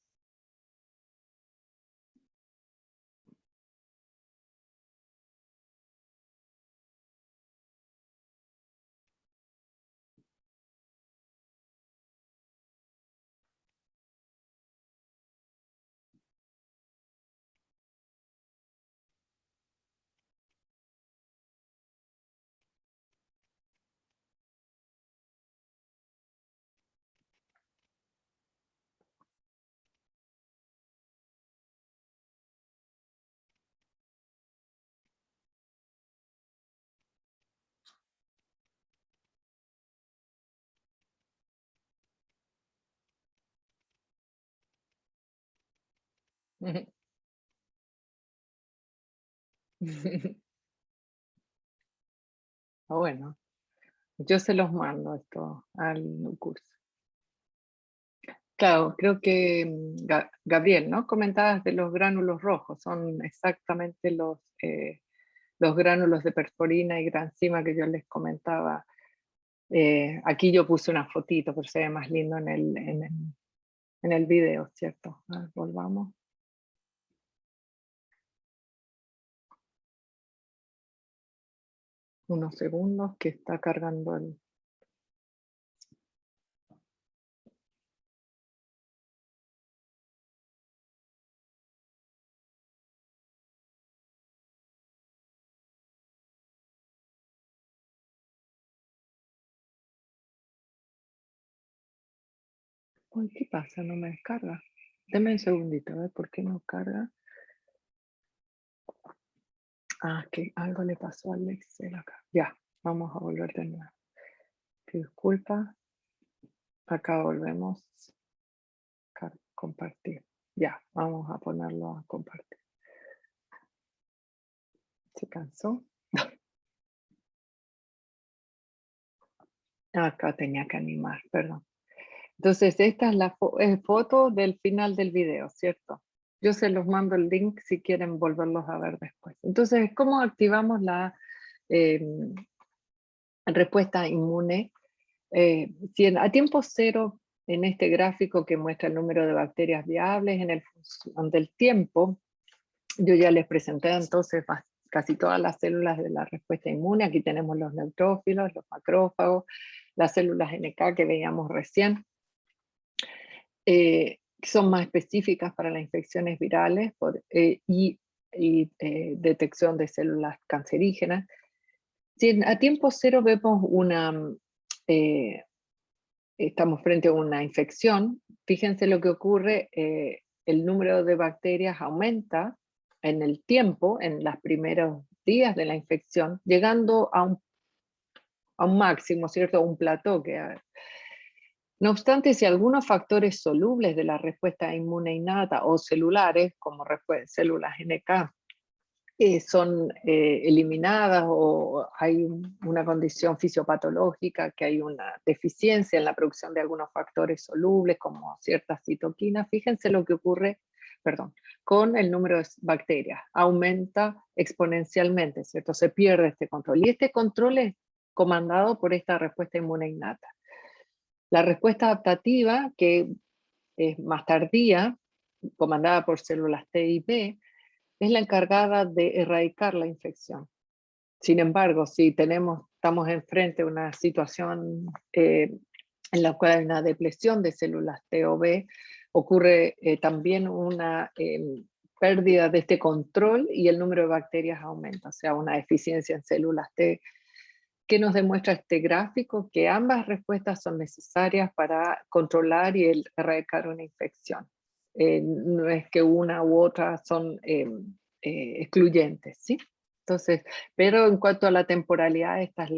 Bueno, yo se los mando esto al curso. Claro, creo que Gabriel, ¿no? Comentabas de los gránulos rojos, son exactamente los gránulos de perforina y granzima que yo les comentaba. Aquí yo puse una fotito, pero se ve más lindo en el video, ¿cierto? A ver, volvamos. Unos segundos que está cargando el... Uy, ¿qué pasa? No me descarga. Deme un segundito, a ver por qué no carga. Ah, que algo le pasó al Excel acá. Ya, vamos a volver de nuevo. Disculpa. Acá volvemos. Compartir. Ya, vamos a ponerlo a compartir. ¿Se cansó? Acá tenía que animar, perdón. Entonces, esta es la foto del final del video, ¿cierto? Yo se los mando el link si quieren volverlos a ver después. Entonces, ¿cómo activamos la respuesta inmune? A tiempo cero, en este gráfico que muestra el número de bacterias viables, en el función del tiempo, yo ya les presenté entonces casi todas las células de la respuesta inmune. Aquí tenemos los neutrófilos, los macrófagos, las células NK que veíamos recién. Son más específicas para las infecciones virales y detección de células cancerígenas. Si a tiempo cero vemos estamos frente a una infección, fíjense lo que ocurre, el número de bacterias aumenta en el tiempo, en los primeros días de la infección, llegando a un máximo, ¿cierto? Un plató no obstante, si algunos factores solubles de la respuesta inmune innata o celulares, como células NK, son eliminadas o hay una condición fisiopatológica, que hay una deficiencia en la producción de algunos factores solubles, como ciertas citoquinas, fíjense lo que ocurre, con el número de bacterias. Aumenta exponencialmente, ¿cierto? Se pierde este control. Y este control es comandado por esta respuesta inmune innata. La respuesta adaptativa, que es más tardía, comandada por células T y B, es la encargada de erradicar la infección. Sin embargo, si estamos enfrente a una situación en la cual hay una depresión de células T o B, ocurre también una pérdida de este control y el número de bacterias aumenta, o sea, una deficiencia en células T ¿Qué nos demuestra este gráfico? Que ambas respuestas son necesarias para controlar y erradicar una infección. No es que una u otra son excluyentes, ¿sí? Entonces, pero en cuanto a la temporalidad, esta es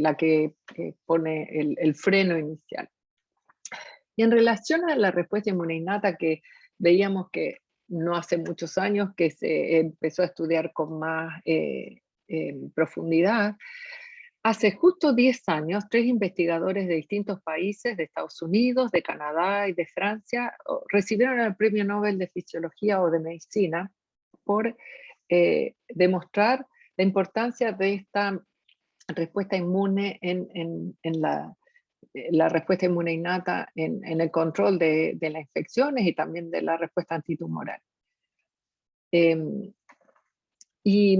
la que pone el freno inicial. Y en relación a la respuesta inmune innata, que veíamos que no hace muchos años que se empezó a estudiar con más profundidad, hace justo 10 años, 3 investigadores de distintos países, de Estados Unidos, de Canadá y de Francia, recibieron el Premio Nobel de Fisiología o de Medicina por demostrar la importancia de esta respuesta inmune en la respuesta inmune innata en el control de las infecciones y también de la respuesta antitumoral. Y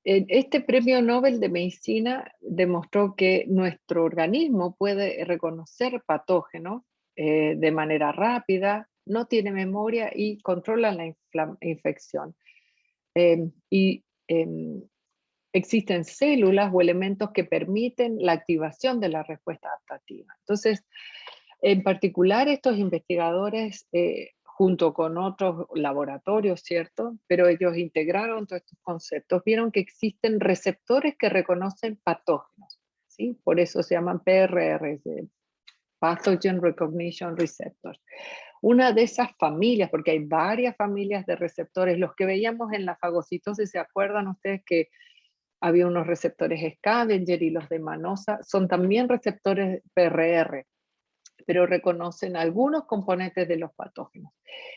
este Premio Nobel de Medicina demostró que nuestro organismo puede reconocer patógenos de manera rápida, no tiene memoria y controla la infección. Existen células o elementos que permiten la activación de la respuesta adaptativa. Entonces, en particular, estos investigadores, junto con otros laboratorios, ¿cierto? Pero ellos integraron todos estos conceptos, vieron que existen receptores que reconocen patógenos, ¿sí? Por eso se llaman PRRs, Pathogen Recognition Receptors. Una de esas familias, porque hay varias familias de receptores, los que veíamos en la fagocitosis, ¿se acuerdan ustedes que había unos receptores scavenger y los de Manosa? Son también receptores PRR, pero reconocen algunos componentes de los patógenos.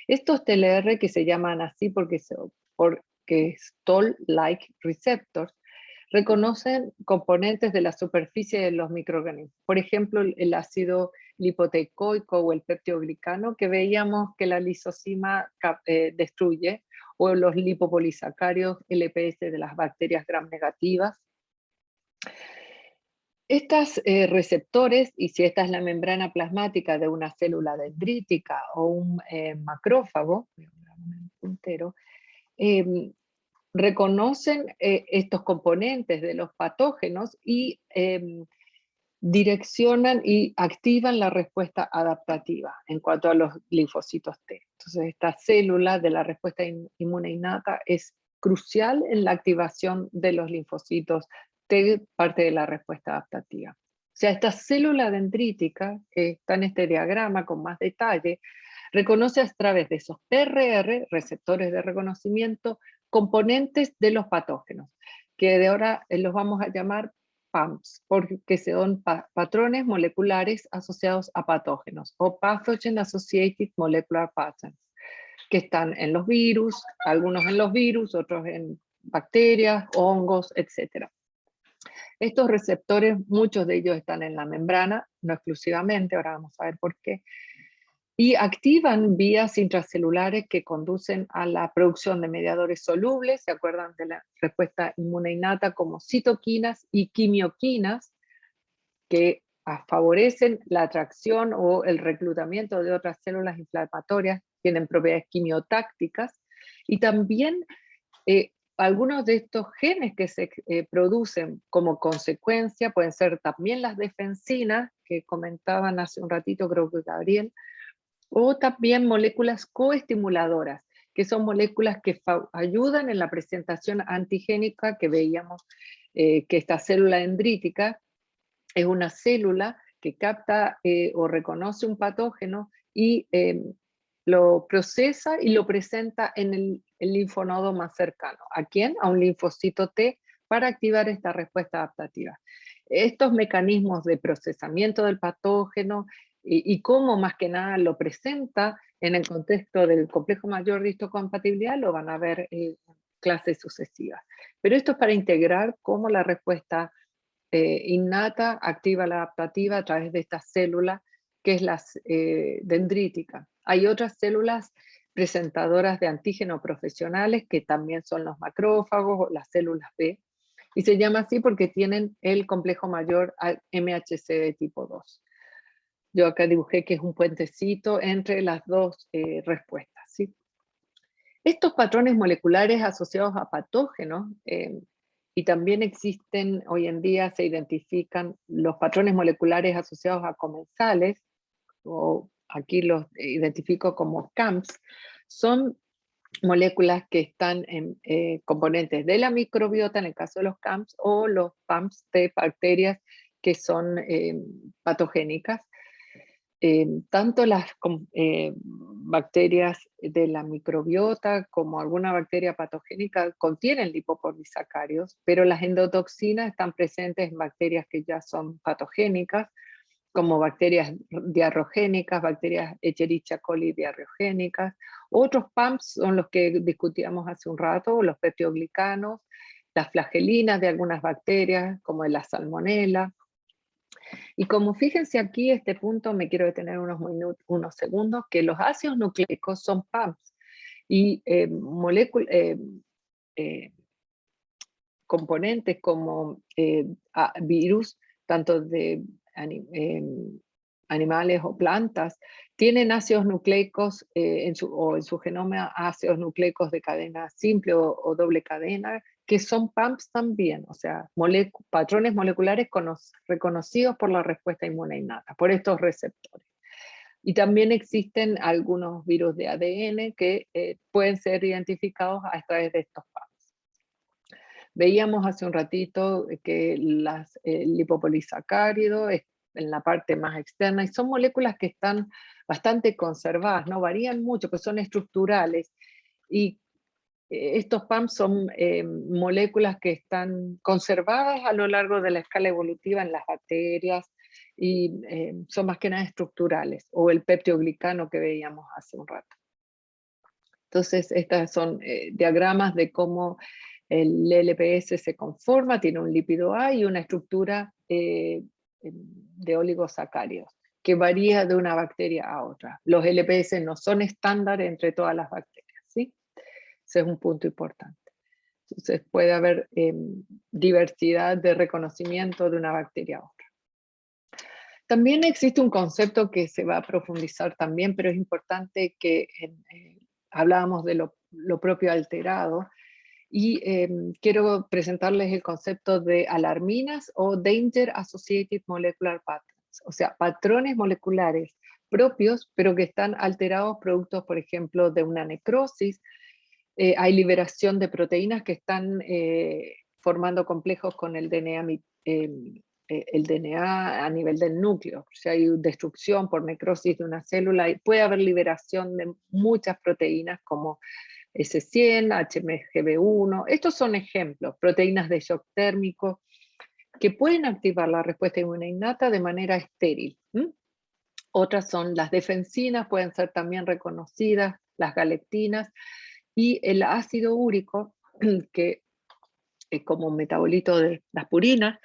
Estos TLR, que se llaman así porque es Toll-like receptors, reconocen componentes de la superficie de los microorganismos. Por ejemplo, el ácido lipoteicoico o el peptidoglicano, que veíamos que la lisozima destruye, o los lipopolisacáridos LPS de las bacterias gram negativas. Estos receptores, y si esta es la membrana plasmática de una célula dendrítica o un macrófago, voy a poner un puntero, reconocen estos componentes de los patógenos y direccionan y activan la respuesta adaptativa en cuanto a los linfocitos T. Entonces, esta célula de la respuesta inmune innata es crucial en la activación de los linfocitos T, parte de la respuesta adaptativa. O sea, esta célula dendrítica, que está en este diagrama con más detalle, reconoce a través de esos PRR, receptores de reconocimiento, componentes de los patógenos, que de ahora los vamos a llamar PAMPs, porque son patrones moleculares asociados a patógenos, o Pathogen Associated Molecular Patterns, que están en los virus, algunos en los virus, otros en bacterias, hongos, etc. Estos receptores, muchos de ellos están en la membrana, no exclusivamente, ahora vamos a ver por qué, y activan vías intracelulares que conducen a la producción de mediadores solubles, ¿se acuerdan de la respuesta inmune innata? Como citoquinas y quimioquinas, que favorecen la atracción o el reclutamiento de otras células inflamatorias, tienen propiedades quimiotácticas, y también algunos de estos genes que se producen como consecuencia, pueden ser también las defensinas, que comentaban hace un ratito, creo que Gabriel, o también moléculas coestimuladoras, que son moléculas que ayudan en la presentación antigénica que veíamos, que esta célula dendrítica es una célula que capta o reconoce un patógeno y lo procesa y lo presenta en el linfonodo más cercano. ¿A quién? A un linfocito T para activar esta respuesta adaptativa. Estos mecanismos de procesamiento del patógeno y cómo más que nada lo presenta en el contexto del complejo mayor de histocompatibilidad lo van a ver en clases sucesivas. Pero esto es para integrar cómo la respuesta innata activa la adaptativa a través de esta célula que es la dendrítica. Hay otras células presentadoras de antígenos profesionales que también son los macrófagos o las células B, y se llama así porque tienen el complejo mayor MHC de tipo 2. Yo acá dibujé que es un puentecito entre las dos respuestas, ¿sí? Estos patrones moleculares asociados a patógenos y también existen, hoy en día se identifican los patrones moleculares asociados a comensales, o aquí los identifico como CAMPs, son moléculas que están en componentes de la microbiota, en el caso de los CAMPs, o los PAMPs de bacterias que son patogénicas. Tanto las bacterias de la microbiota como alguna bacteria patogénica contienen lipopolisacáridos, pero las endotoxinas están presentes en bacterias que ya son patogénicas, como bacterias diarrogénicas, bacterias Escherichia coli diarrogénicas. Otros PAMPs son los que discutíamos hace un rato, los peptidoglicanos, las flagelinas de algunas bacterias, como la salmonela. Y como fíjense aquí, este punto me quiero detener unos segundos, que los ácidos nucleicos son PAMPs, y componentes como virus, tanto de animales o plantas, tienen ácidos nucleicos en su genoma, ácidos nucleicos de cadena simple o doble cadena, que son PAMPs también, o sea, patrones moleculares reconocidos por la respuesta inmune innata, por estos receptores. Y también existen algunos virus de ADN que pueden ser identificados a través de estos PAMPs. Veíamos hace un ratito que las lipopolisacáridos en la parte más externa, y son moléculas que están bastante conservadas, no varían mucho, pues son estructurales, y estos PAMPs son moléculas que están conservadas a lo largo de la escala evolutiva en las bacterias, y son más que nada estructurales, o el peptidoglicano que veíamos hace un rato. Entonces, estas son diagramas de cómo el LPS se conforma, tiene un lípido A y una estructura de oligosacáridos, que varía de una bacteria a otra. Los LPS no son estándar entre todas las bacterias, ¿sí? Ese es un punto importante. Entonces puede haber diversidad de reconocimiento de una bacteria a otra. También existe un concepto que se va a profundizar también, pero es importante que hablábamos de lo propio alterado, y quiero presentarles el concepto de alarminas o Danger Associated Molecular Patterns, o sea, patrones moleculares propios, pero que están alterados productos, por ejemplo, de una necrosis. Hay liberación de proteínas que están formando complejos con el DNA, el DNA a nivel del núcleo. O sea, hay destrucción por necrosis de una célula, y puede haber liberación de muchas proteínas como S100, HMGB1. Estos son ejemplos, proteínas de shock térmico, que pueden activar la respuesta inmune innata de manera estéril. Otras son las defensinas, pueden ser también reconocidas, las galectinas, y el ácido úrico, que es como un metabolito de las purinas,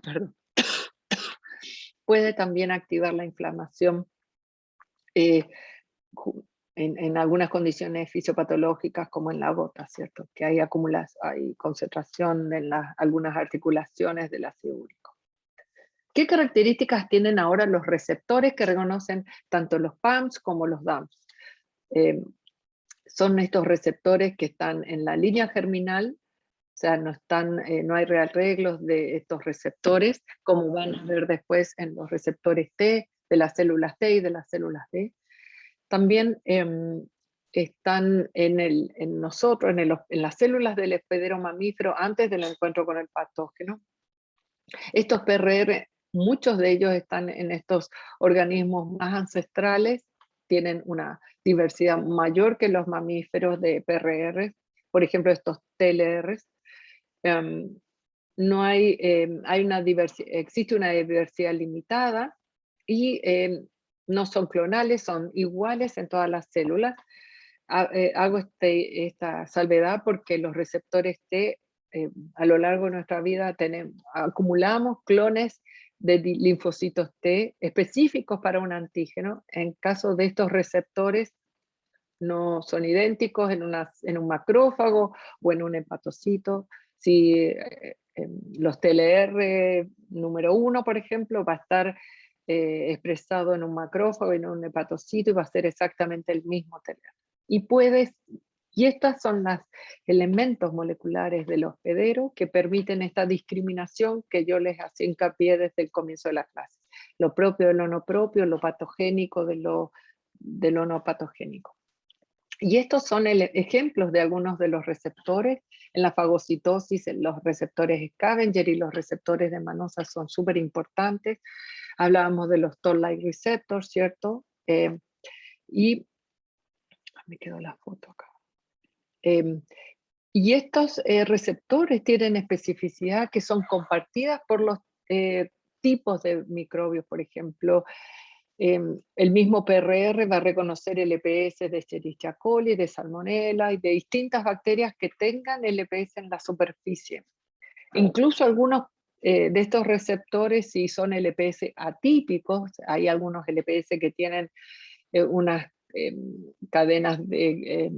perdón, puede también activar la inflamación en algunas condiciones fisiopatológicas, como en la gota, ¿cierto? Que hay concentración en algunas articulaciones del ácido úrico. ¿Qué características tienen ahora los receptores que reconocen tanto los PAMPs como los DAMPs? Son estos receptores que están en la línea germinal, o sea, no hay arreglos de estos receptores, como van a ver después en los receptores T, de las células T y de las células B. También están en nosotros, en las células del hospedero mamífero antes del encuentro con el patógeno. Estos PRR, muchos de ellos están en estos organismos más ancestrales, tienen una diversidad mayor que los mamíferos de PRR, por ejemplo estos TLRs. No existe una diversidad limitada, y no son clonales, son iguales en todas las células. Hago esta salvedad porque los receptores T, a lo largo de nuestra vida acumulamos clones de linfocitos T específicos para un antígeno. En caso de estos receptores, no son idénticos en un macrófago o en un hepatocito. Si los TLR número 1, por ejemplo, va a estar expresado en un macrófago y en un hepatocito, y va a ser exactamente el mismo TLR. Y puede Y estos son los elementos moleculares del hospedero que permiten esta discriminación que yo les hacía hincapié desde el comienzo de la clase. Lo propio de lo no propio, lo patogénico de lo no patogénico. Y estos son ejemplos de algunos de los receptores. En la fagocitosis, los receptores Scavenger y los receptores de manosa son súper importantes. Hablábamos de los toll-like receptors, ¿cierto? Y me quedó la foto acá. Y estos receptores tienen especificidad que son compartidas por los tipos de microbios, por ejemplo. El mismo PRR va a reconocer el EPS de Escherichia coli, de Salmonella y de distintas bacterias que tengan el EPS en la superficie. Incluso algunos de estos receptores, si son LPS atípicos, hay algunos LPS que tienen unas cadenas de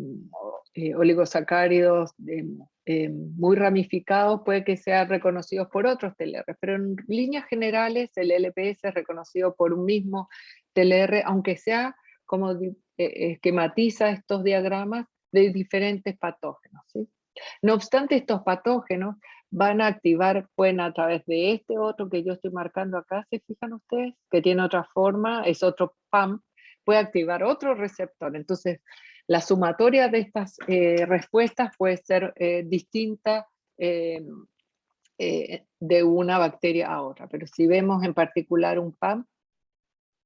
oligosacáridos muy ramificados, puede que sean reconocidos por otros TLR, pero en líneas generales el LPS es reconocido por un mismo TLR, aunque sea como esquematiza estos diagramas de diferentes patógenos, ¿sí? No obstante, estos patógenos van a activar, pueden a través de este otro que yo estoy marcando acá, ¿se fijan ustedes? Que tiene otra forma, es otro PAM, puede activar otro receptor. Entonces, la sumatoria de estas respuestas puede ser distinta de una bacteria a otra. Pero si vemos en particular un PAM,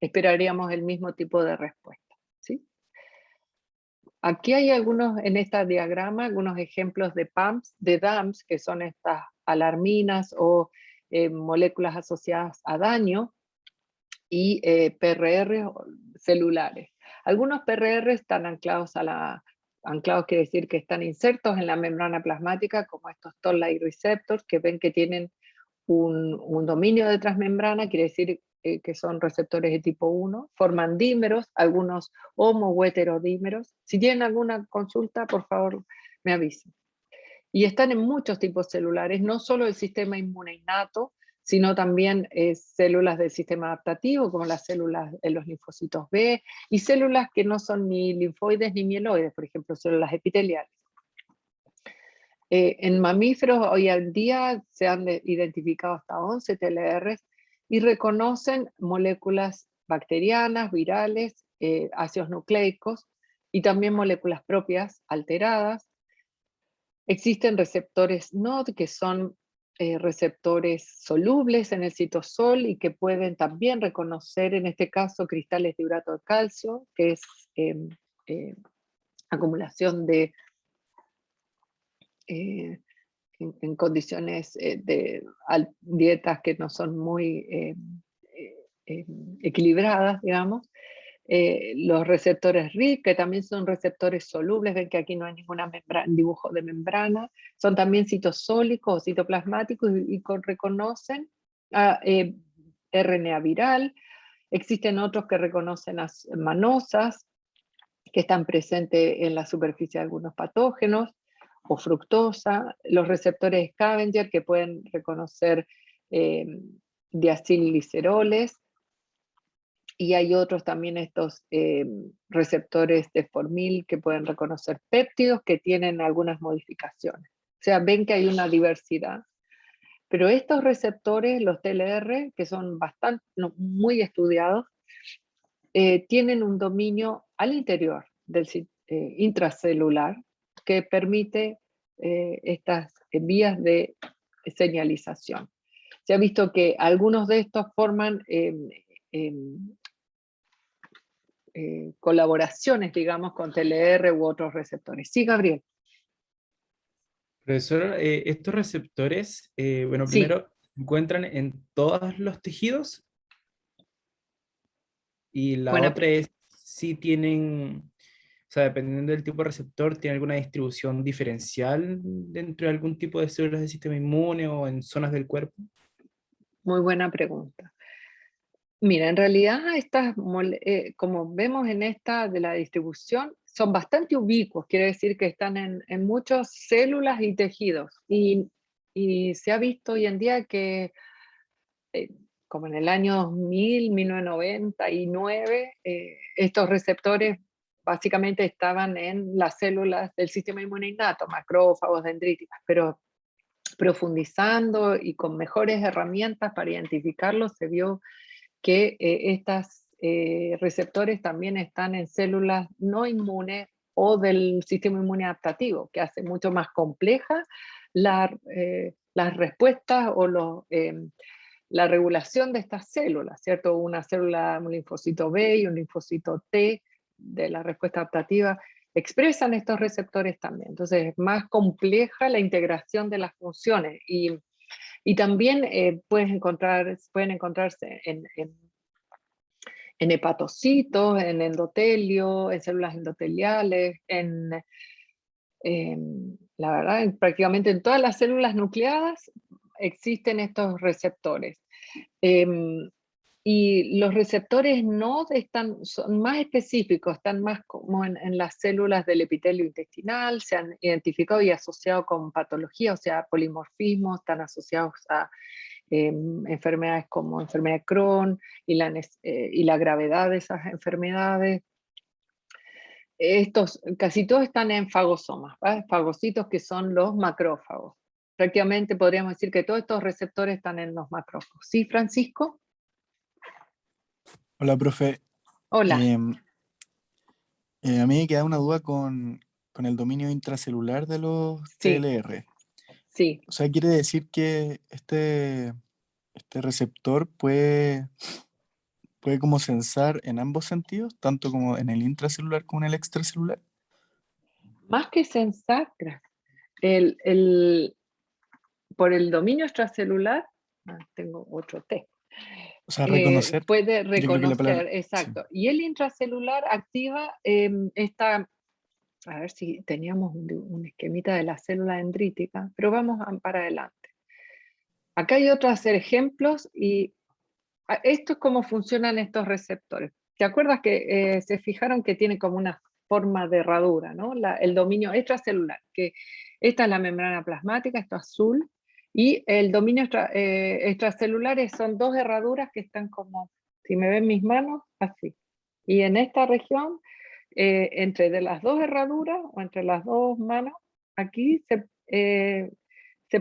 esperaríamos el mismo tipo de respuesta, ¿sí? Aquí hay algunos, en este diagrama, algunos ejemplos de PAMs, de DAMs, que son estas alarminas o moléculas asociadas a daño, y PRR celulares. Algunos PRR están anclados anclados quiere decir que están insertos en la membrana plasmática, como estos toll-like receptors, que ven que tienen un dominio de transmembrana, quiere decir que son receptores de tipo 1, forman dímeros, algunos homo o heterodímeros. Si tienen alguna consulta, por favor, me avisen. Y están en muchos tipos celulares, no solo el sistema inmune innato, sino también células del sistema adaptativo, como las células de los linfocitos B, y células que no son ni linfoides ni mieloides, por ejemplo, células epiteliales. En mamíferos hoy en día se han identificado hasta 11 TLRs y reconocen moléculas bacterianas, virales, ácidos nucleicos y también moléculas propias alteradas. Existen receptores NOD que son receptores solubles en el citosol y que pueden también reconocer, en este caso, cristales de urato de calcio, que es acumulación de en condiciones de dietas que no son muy equilibradas, digamos. Los receptores RIC, que también son receptores solubles, ven que aquí no hay ninguna dibujo de membrana, son también citosólicos o citoplasmáticos y reconocen RNA viral. Existen otros que reconocen manosas, que están presentes en la superficie de algunos patógenos, o fructosa, los receptores Scavenger que pueden reconocer diacilgliceroles, y hay otros también estos receptores de formil que pueden reconocer péptidos que tienen algunas modificaciones. O sea, ven que hay una diversidad. Pero estos receptores, los TLR, que son bastante, muy estudiados, tienen un dominio al interior del intracelular que permite estas vías de señalización. Se ha visto que algunos de estos forman colaboraciones, digamos, con TLR u otros receptores. Sí, Gabriel. Profesor, estos receptores, bueno, Sí. primero, ¿se encuentran en todos los tejidos? Y la Buena otra es si tienen, o sea, dependiendo del tipo de receptor, ¿tiene alguna distribución diferencial dentro de algún tipo de células del sistema inmune o en zonas del cuerpo? Muy buena pregunta. Mira, en realidad como vemos en esta de la distribución, son bastante ubicuos, quiere decir que están en muchas células y tejidos. Y se ha visto hoy en día que, como en el año 2000, 1999, estos receptores básicamente estaban en las células del sistema inmune innato, macrófagos, dendríticas, pero profundizando y con mejores herramientas para identificarlos, se vio que estos receptores también están en células no inmunes o del sistema inmune adaptativo, que hace mucho más compleja las respuestas o la regulación de estas células, ¿cierto? Una célula, un linfocito B y un linfocito T de la respuesta adaptativa expresan estos receptores también. Entonces es más compleja la integración de las funciones y también pueden encontrarse en hepatocitos, en endotelio, en células endoteliales, la verdad, prácticamente en todas las células nucleadas existen estos receptores. Y los receptores son más específicos, están más como en las células del epitelio intestinal, se han identificado y asociado con patología, o sea, polimorfismo, están asociados a enfermedades como enfermedad de Crohn y la gravedad de esas enfermedades. Casi todos están en fagosomas, ¿vale? Fagocitos que son los macrófagos. Prácticamente podríamos decir que todos estos receptores están en los macrófagos. ¿Sí, Francisco? Hola, profe. Hola. A mí me queda una duda con el dominio intracelular de los Sí. TLR. Sí. O sea, quiere decir que este receptor puede como sensar en ambos sentidos, tanto como en el intracelular como en el extracelular. Más que sensar, por el dominio extracelular, tengo otro T. O sea, reconocer. Puede Yo creo que la palabra, reconocer, exacto. Sí. Y el intracelular activa a ver si teníamos un esquemita de la célula dendrítica, pero vamos para adelante. Acá hay otros ejemplos y esto es cómo funcionan estos receptores. ¿Te acuerdas que se fijaron que tiene como una forma de herradura, ¿no? El dominio extracelular, que esta es la membrana plasmática, esto azul, y el dominio extracelular son dos herraduras que están como, si me ven mis manos, así. Y en esta región, entre de las dos herraduras, o entre las dos manos, aquí se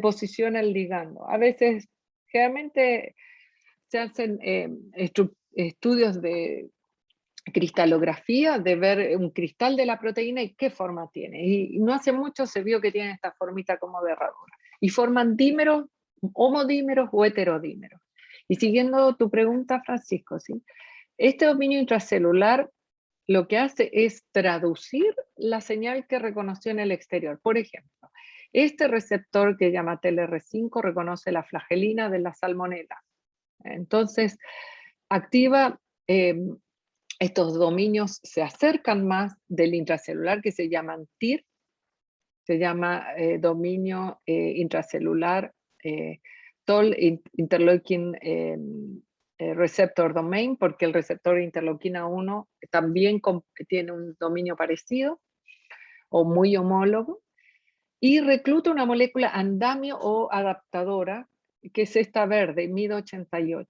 posiciona el ligando. A veces, generalmente, se hacen estudios de cristalografía, de ver un cristal de la proteína y qué forma tiene. Y no hace mucho se vio que tiene esta formita como de herradura. Y forman dímeros, homodímeros o heterodímeros. Y siguiendo tu pregunta, Francisco, ¿sí? Este dominio intracelular lo que hace es traducir la señal que reconoció en el exterior. Por ejemplo, este receptor que llama TLR5 reconoce la flagelina de la salmonela. Entonces, activa estos dominios, se acercan más del intracelular que se llaman TIR, se llama dominio intracelular Toll Interleukin Receptor Domain, porque el receptor interleuquina 1 también tiene un dominio parecido o muy homólogo, y recluta una molécula andamio o adaptadora, que es esta verde, MID88.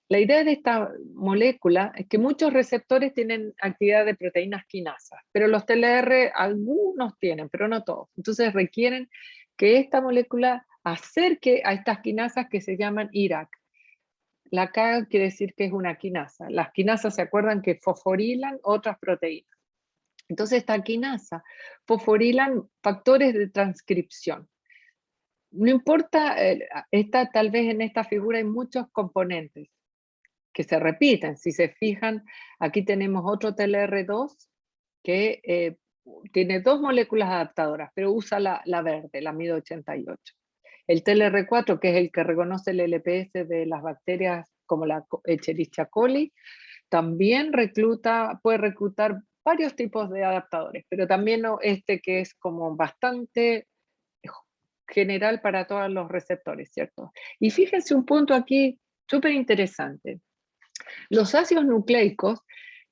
La idea de esta molécula es que muchos receptores tienen actividad de proteínas quinasas, pero los TLR algunos tienen, pero no todos. Entonces requieren que esta molécula acerque a estas quinasas que se llaman IRAC. La K quiere decir que es una quinasa. Las quinasas se acuerdan que fosforilan otras proteínas. Entonces esta quinasa fosforilan factores de transcripción. No importa, tal vez en esta figura hay muchos componentes que se repiten. Si se fijan, aquí tenemos otro TLR2 que tiene dos moléculas adaptadoras, pero usa la verde, la MID88. El TLR4, que es el que reconoce el LPS de las bacterias como la Escherichia coli, también puede reclutar varios tipos de adaptadores, pero también este que es como bastante general para todos los receptores, ¿cierto? Y fíjense un punto aquí súper interesante. Los ácidos nucleicos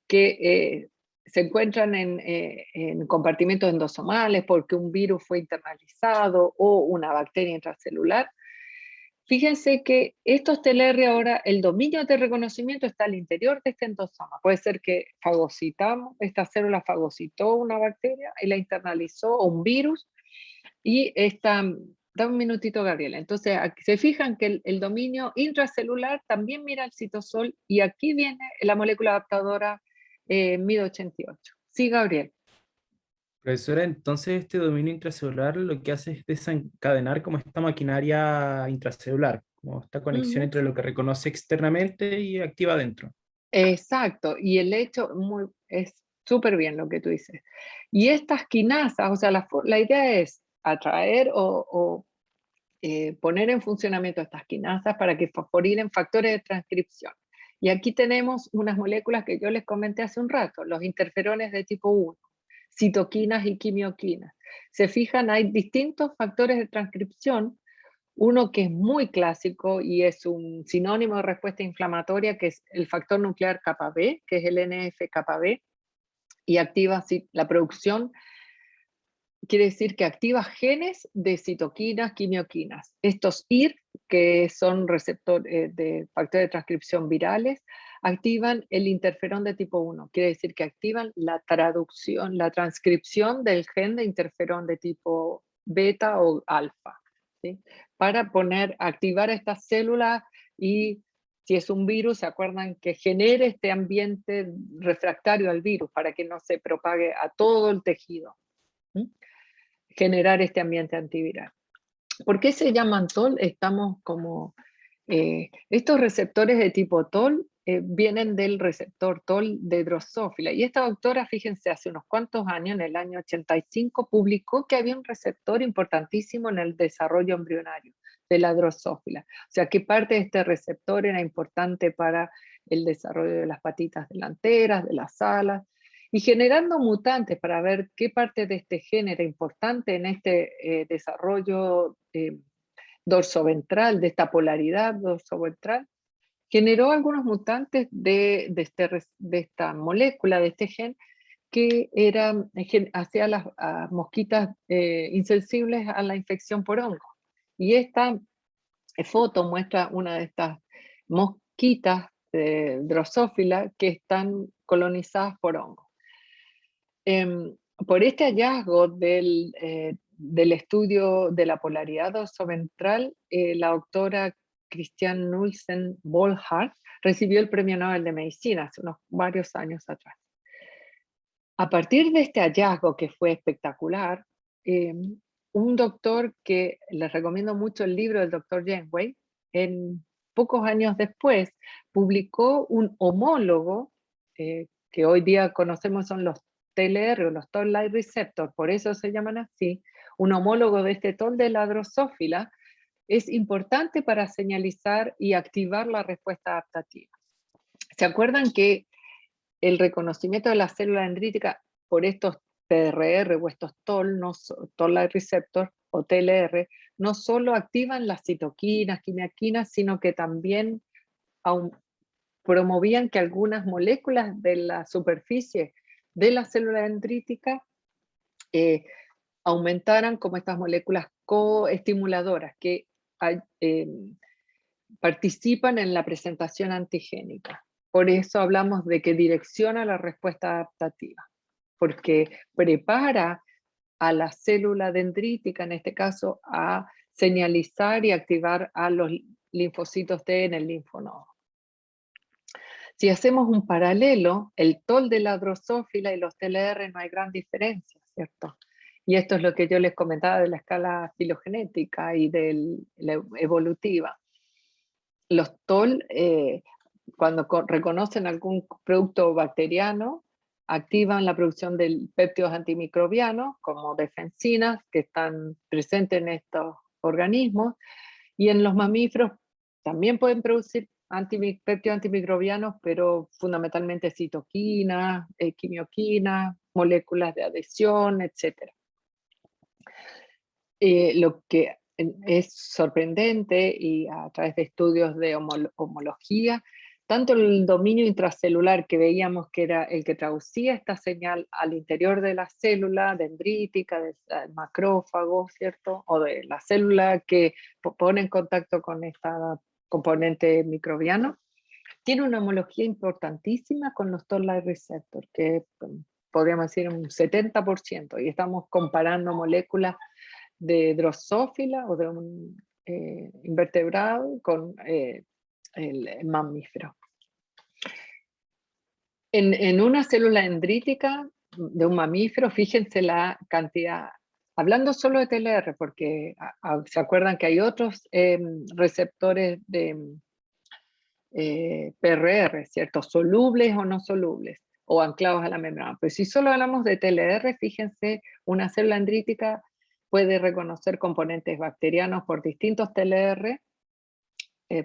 que se encuentran en compartimentos endosomales porque un virus fue internalizado o una bacteria intracelular, Fíjense que estos TLR ahora, el dominio de reconocimiento está al interior de este endosoma. Puede ser que esta célula fagocitó una bacteria y la internalizó, o un virus, y da un minutito, Gabriela. Entonces, aquí se fijan que el dominio intracelular también mira el citosol, y aquí viene la molécula adaptadora MID88. Sí, Gabriel. Profesora, entonces este dominio intracelular lo que hace es desencadenar como esta maquinaria intracelular, como esta conexión Ujú. entre lo que reconoce externamente y activa adentro. Exacto, y el hecho, es súper bien lo que tú dices. Y estas quinasas, o sea, la idea es atraer o poner en funcionamiento estas quinasas para que fosforilen factores de transcripción. Y aquí tenemos unas moléculas que yo les comenté hace un rato, los interferones de tipo 1, citoquinas y quimioquinas. Se fijan, hay distintos factores de transcripción, uno que es muy clásico y es un sinónimo de respuesta inflamatoria, que es el factor nuclear kappa B, que es el NF-kappa B, y activa la producción. Quiere decir que activa genes de citoquinas, quimioquinas. Estos IR, que son receptores de factores de transcripción virales, activan el interferón de tipo 1. Quiere decir que activan la transcripción del gen de interferón de tipo beta o alfa, ¿sí? Para activar estas células, y si es un virus, ¿se acuerdan? Que genere este ambiente refractario al virus para que no se propague a todo el tejido. ¿Sí? Generar este ambiente antiviral. ¿Por qué se llaman TOL? Estos receptores de tipo TOL vienen del receptor TOL de Drosophila. Y esta doctora, fíjense, hace unos cuantos años, en el año 85, publicó que había un receptor importantísimo en el desarrollo embrionario de la Drosophila. O sea, que parte de este receptor era importante para el desarrollo de las patitas delanteras, de las alas, y generando mutantes para ver qué parte de este gen era importante en este desarrollo dorsoventral, de esta polaridad dorsoventral, generó algunos mutantes de esta molécula, de este gen, que hacía a mosquitas insensibles a la infección por hongo. Y esta foto muestra una de estas mosquitas de Drosophila que están colonizadas por hongo. Por este hallazgo del estudio de la polaridad dorsoventral, la doctora Christiane Nussen-Volhard recibió el Premio Nobel de Medicina hace varios años atrás. A partir de este hallazgo, que fue espectacular, un doctor que les recomiendo mucho el libro del doctor Janeway, en pocos años después publicó un homólogo que hoy día conocemos, son los TLR o los Toll Like Receptor, por eso se llaman así. Un homólogo de este TOL de la Drosophila es importante para señalizar y activar la respuesta adaptativa. ¿Se acuerdan que el reconocimiento de la célula dendrítica por estos TRR o estos TOL, Toll-like Receptor o TLR, no solo activan las citoquinas, quimioquinas, sino que también promovían que algunas moléculas de la superficie de la célula dendrítica aumentaran como estas moléculas coestimuladoras que participan en la presentación antigénica. Por eso hablamos de que direcciona la respuesta adaptativa, porque prepara a la célula dendrítica, en este caso, a señalizar y activar a los linfocitos T en el linfonodo. Si hacemos un paralelo, el TOL de la Drosophila y los TLR no hay gran diferencia, ¿cierto? Y esto es lo que yo les comentaba de la escala filogenética y de la evolutiva. Los TOL, cuando reconocen algún producto bacteriano, activan la producción de péptidos antimicrobianos, como defensinas, que están presentes en estos organismos, y en los mamíferos también pueden producir péptidos antimicrobianos, pero fundamentalmente citoquinas, quimioquinas, moléculas de adhesión, etc. Lo que es sorprendente, y a través de estudios de homología, tanto el dominio intracelular que veíamos que era el que traducía esta señal al interior de la célula dendrítica, del macrófago, ¿cierto? O de la célula que pone en contacto con esta componente microbiano, tiene una homología importantísima con los toll-like receptors, que podríamos decir un 70%, y estamos comparando moléculas de drosófila o de un invertebrado con el mamífero. En una célula dendrítica de un mamífero, fíjense la cantidad, hablando solo de TLR, porque se acuerdan que hay otros receptores de PRR, ¿cierto? Solubles o no solubles, o anclados a la membrana. Pero si solo hablamos de TLR, fíjense, una célula dendrítica puede reconocer componentes bacterianos por distintos TLR,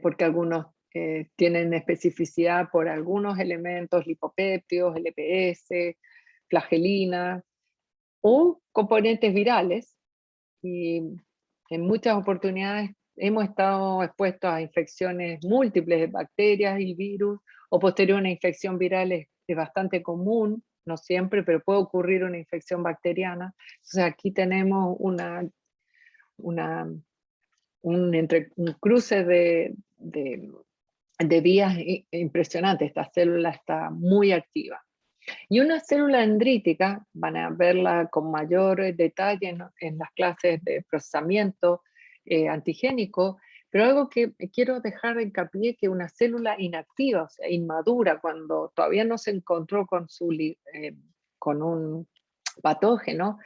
porque algunos tienen especificidad por algunos elementos, lipopéptidos, LPS, flagelina, o componentes virales, y en muchas oportunidades hemos estado expuestos a infecciones múltiples de bacterias y virus, o posterior a una infección viral es bastante común, no siempre, pero puede ocurrir una infección bacteriana. Entonces aquí tenemos un cruce de vías impresionante. Esta célula está muy activa. Y una célula dendrítica, van a verla con mayor detalle en las clases de procesamiento antigénico, pero algo que quiero dejar de hincapié, que una célula inactiva, o sea, inmadura, cuando todavía no se encontró con un patógeno,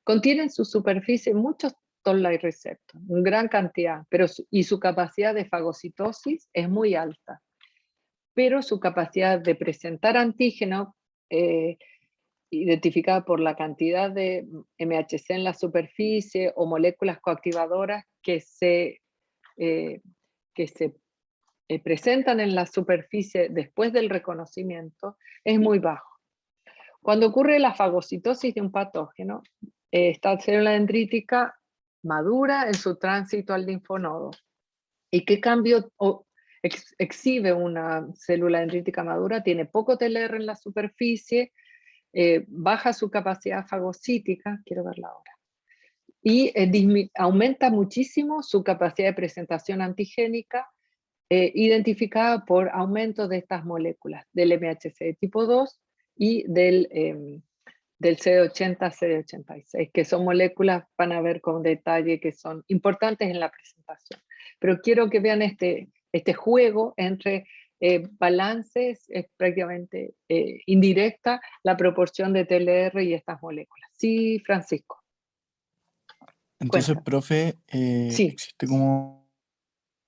contiene en su superficie muchos toll-like receptors, una gran cantidad, y su capacidad de fagocitosis es muy alta, pero su capacidad de presentar antígenos, identificada por la cantidad de MHC en la superficie o moléculas coactivadoras que se presentan en la superficie después del reconocimiento, es muy bajo. Cuando ocurre la fagocitosis de un patógeno, esta célula dendrítica madura en su tránsito al linfonodo. ¿Y qué cambio exhibe una célula dendrítica madura? Tiene poco TLR en la superficie, baja su capacidad fagocítica, quiero verla ahora, y aumenta muchísimo su capacidad de presentación antigénica, identificada por aumento de estas moléculas, del MHC de tipo 2 y del CD80, CD86, que son moléculas, van a ver con detalle, que son importantes en la presentación. Pero quiero que vean este juego entre balances, es prácticamente indirecta la proporción de TLR y estas moléculas. Sí, Francisco. Entonces, Cuéntame. profe, Sí. existe como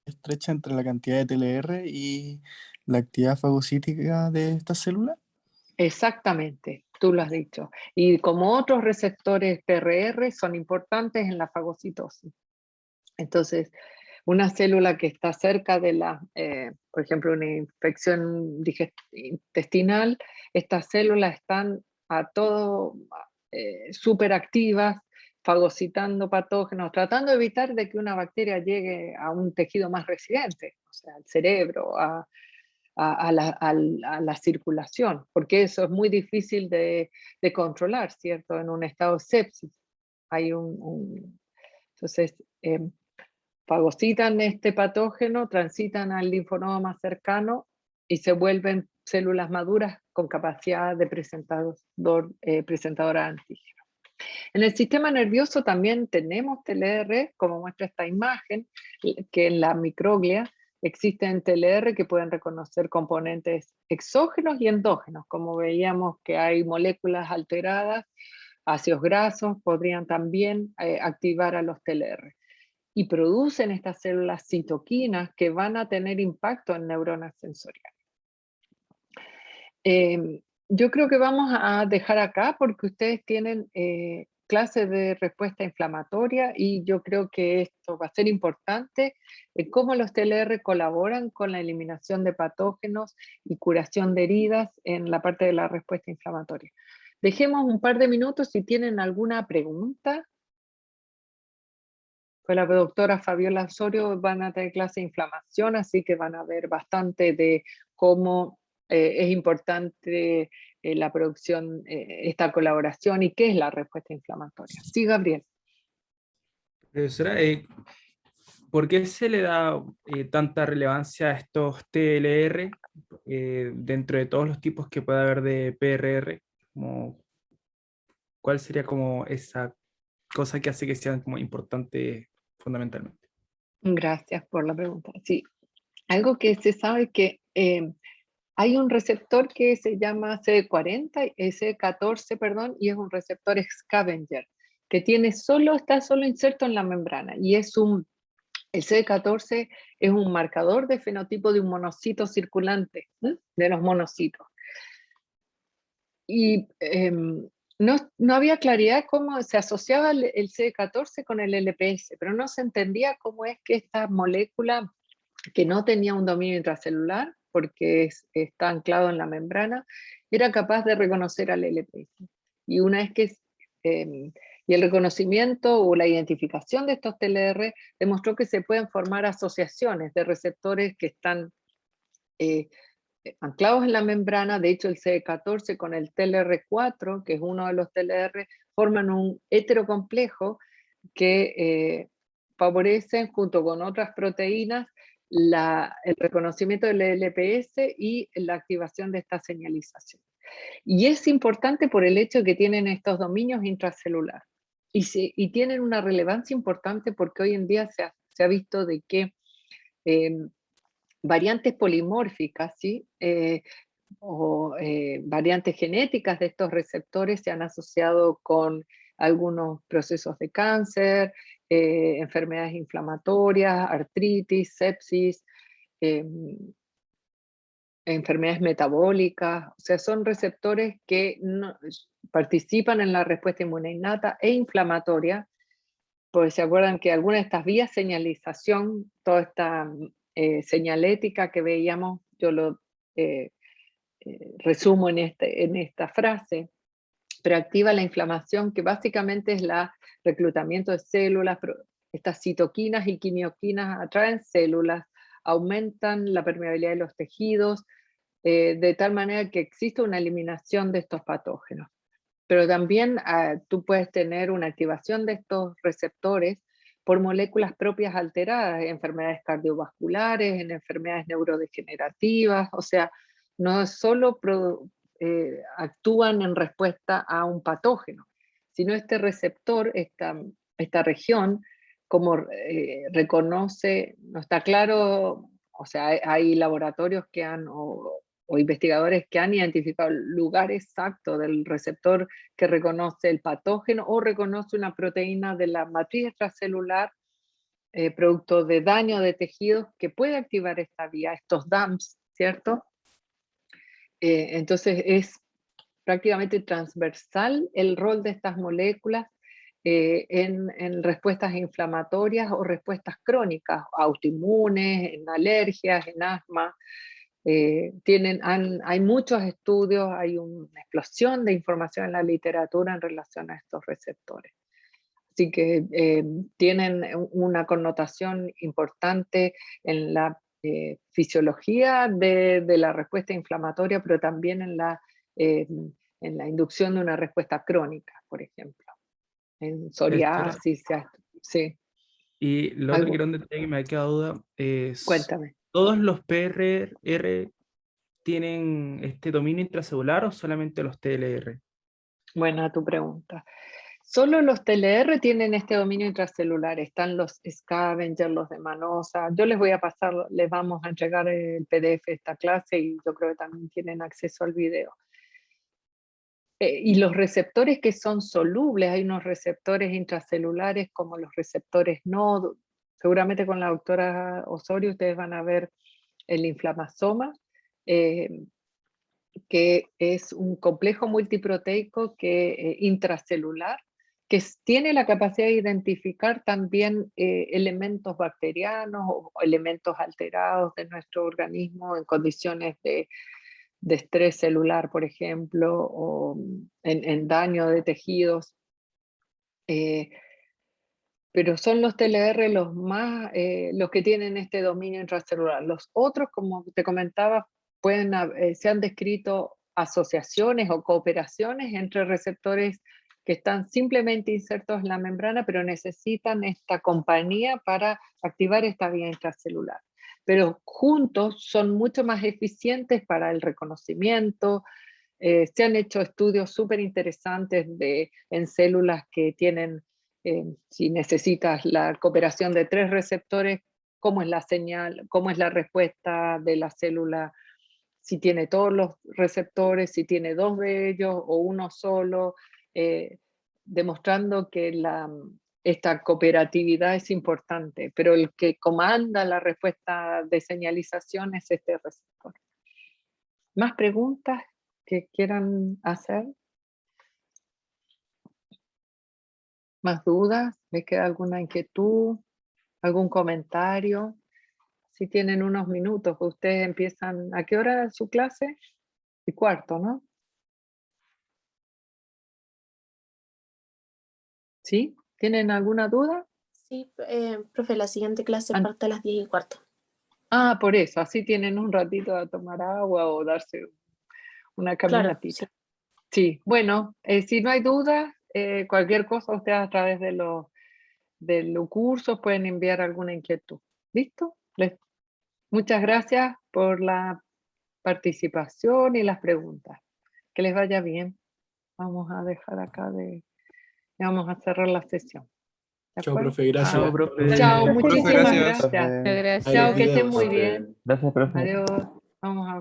estrecha entre la cantidad de TLR y la actividad fagocítica de esta célula. Exactamente, tú lo has dicho. Y como otros receptores PRR son importantes en la fagocitosis. Entonces, una célula que está cerca de por ejemplo, una infección intestinal, estas células están a todo súper activas, fagocitando patógenos, tratando de evitar de que una bacteria llegue a un tejido más residente, o sea, al cerebro, a la circulación, porque eso es muy difícil de controlar, ¿cierto? En un estado de sepsis. Hay entonces, fagocitan este patógeno, transitan al linfonodo más cercano y se vuelven células maduras con capacidad de presentadora de antígeno. En el sistema nervioso también tenemos TLR, como muestra esta imagen, que en la microglia existen TLR que pueden reconocer componentes exógenos y endógenos, como veíamos que hay moléculas alteradas, ácidos grasos podrían también activar a los TLR. Y producen estas células citoquinas que van a tener impacto en neuronas sensoriales. Yo creo que vamos a dejar acá porque ustedes tienen clases de respuesta inflamatoria, y yo creo que esto va a ser importante, cómo los TLR colaboran con la eliminación de patógenos y curación de heridas en la parte de la respuesta inflamatoria. Dejemos un par de minutos si tienen alguna pregunta. Pues la doctora Fabiola Osorio van a tener clase de inflamación, así que van a ver bastante de cómo es importante la producción, esta colaboración y qué es la respuesta inflamatoria. Sí, Gabriel. Profesora, ¿por qué se le da tanta relevancia a estos TLR dentro de todos los tipos que puede haber de PRR? ¿Cuál sería como esa cosa que hace que sean como importantes fundamentalmente? Gracias por la pregunta. Sí, algo que se sabe que hay un receptor que se llama CD40, CD14, perdón, y es un receptor scavenger, que está solo inserto en la membrana, y el CD14 es un marcador de fenotipo de un monocito circulante, de los monocitos. Y no había claridad cómo se asociaba el CD14 con el LPS, pero no se entendía cómo es que esta molécula, que no tenía un dominio intracelular, porque está anclado en la membrana, era capaz de reconocer al LPS. Y una vez que y el reconocimiento o la identificación de estos TLR demostró que se pueden formar asociaciones de receptores que están anclados en la membrana. De hecho, el CD14 con el TLR4, que es uno de los TLR, forman un heterocomplejo que favorecen, junto con otras proteínas, el reconocimiento del LPS y la activación de esta señalización. Y es importante por el hecho de que tienen estos dominios intracelulares. Y tienen una relevancia importante porque hoy en día se ha visto de que variantes polimórficas, ¿sí? Variantes genéticas de estos receptores se han asociado con algunos procesos de cáncer, enfermedades inflamatorias, artritis, sepsis, enfermedades metabólicas. O sea, son receptores que participan en la respuesta inmune innata e inflamatoria, porque se acuerdan que algunas de estas vías señalización, toda esta señalética que veíamos, yo lo resumo en esta frase, pero activa la inflamación, que básicamente es el reclutamiento de células. Estas citoquinas y quimioquinas atraen células, aumentan la permeabilidad de los tejidos, de tal manera que existe una eliminación de estos patógenos. Pero también tú puedes tener una activación de estos receptores por moléculas propias alteradas, en enfermedades cardiovasculares, en enfermedades neurodegenerativas. O sea, no solo actúan en respuesta a un patógeno, sino este receptor, esta región, como reconoce, no está claro. O sea, hay laboratorios que o investigadores que han identificado el lugar exacto del receptor que reconoce el patógeno o reconoce una proteína de la matriz extracelular, producto de daño de tejidos, que puede activar esta vía, estos DAMPs, ¿cierto? Entonces es prácticamente transversal el rol de estas moléculas en respuestas inflamatorias o respuestas crónicas, autoinmunes, en alergias, en asma. Hay muchos estudios, hay una explosión de información en la literatura en relación a estos receptores. Así que tienen una connotación importante en la fisiología de la respuesta inflamatoria, pero también en la inducción de una respuesta crónica, por ejemplo, en psoriasis. Sí. Y lo otro que era un detalle que me ha quedado duda es, Cuéntame. ¿todos los PRR tienen este dominio intracelular o solamente los TLR? Buena tu pregunta. Solo los TLR tienen este dominio intracelular. Están los Scavenger, los de Manosa. Yo les vamos a entregar el PDF de esta clase, y yo creo que también tienen acceso al video. Y los receptores que son solubles, hay unos receptores intracelulares como los receptores NOD. Seguramente con la doctora Osorio ustedes van a ver el inflamasoma, que es un complejo multiproteico intracelular, que tiene la capacidad de identificar también elementos bacterianos o elementos alterados de nuestro organismo en condiciones de estrés celular, por ejemplo, o en daño de tejidos. pero son los TLR los más, los que tienen este dominio intracelular. Los otros, como te comentaba, se han descrito asociaciones o cooperaciones entre receptores que están simplemente insertos en la membrana, pero necesitan esta compañía para activar esta vía intracelular. Pero juntos son mucho más eficientes para el reconocimiento. Se han hecho estudios súper interesantes en células que tienen, si necesitas la cooperación de 3 receptores, cómo es la señal, cómo es la respuesta de la célula, si tiene todos los receptores, si tiene 2 de ellos o uno solo, demostrando que esta cooperatividad es importante, pero el que comanda la respuesta de señalización es este receptor. ¿Más preguntas que quieran hacer? ¿Más dudas? ¿Les queda alguna inquietud? ¿Algún comentario? Si tienen unos minutos, ustedes empiezan, ¿a qué hora es su clase? 10:15, ¿no? ¿Sí? ¿Tienen alguna duda? Sí, profe, la siguiente clase An- parte a las 10:15. Ah, por eso, así tienen un ratito a tomar agua o darse una Claro, caminatita. sí. Sí, bueno, si no hay dudas, cualquier cosa ustedes a través de los cursos pueden enviar alguna inquietud. ¿Listo? Muchas gracias por la participación y las preguntas. Que les vaya bien. Vamos a dejar acá vamos a cerrar la sesión. ¿De Chao, acuerdo? profe, gracias. Chao, profe. Chao, Profe, muchísimas gracias. gracias. Ahí Chao, los que estén videos. muy bien. Gracias, profe. Adiós. Vamos a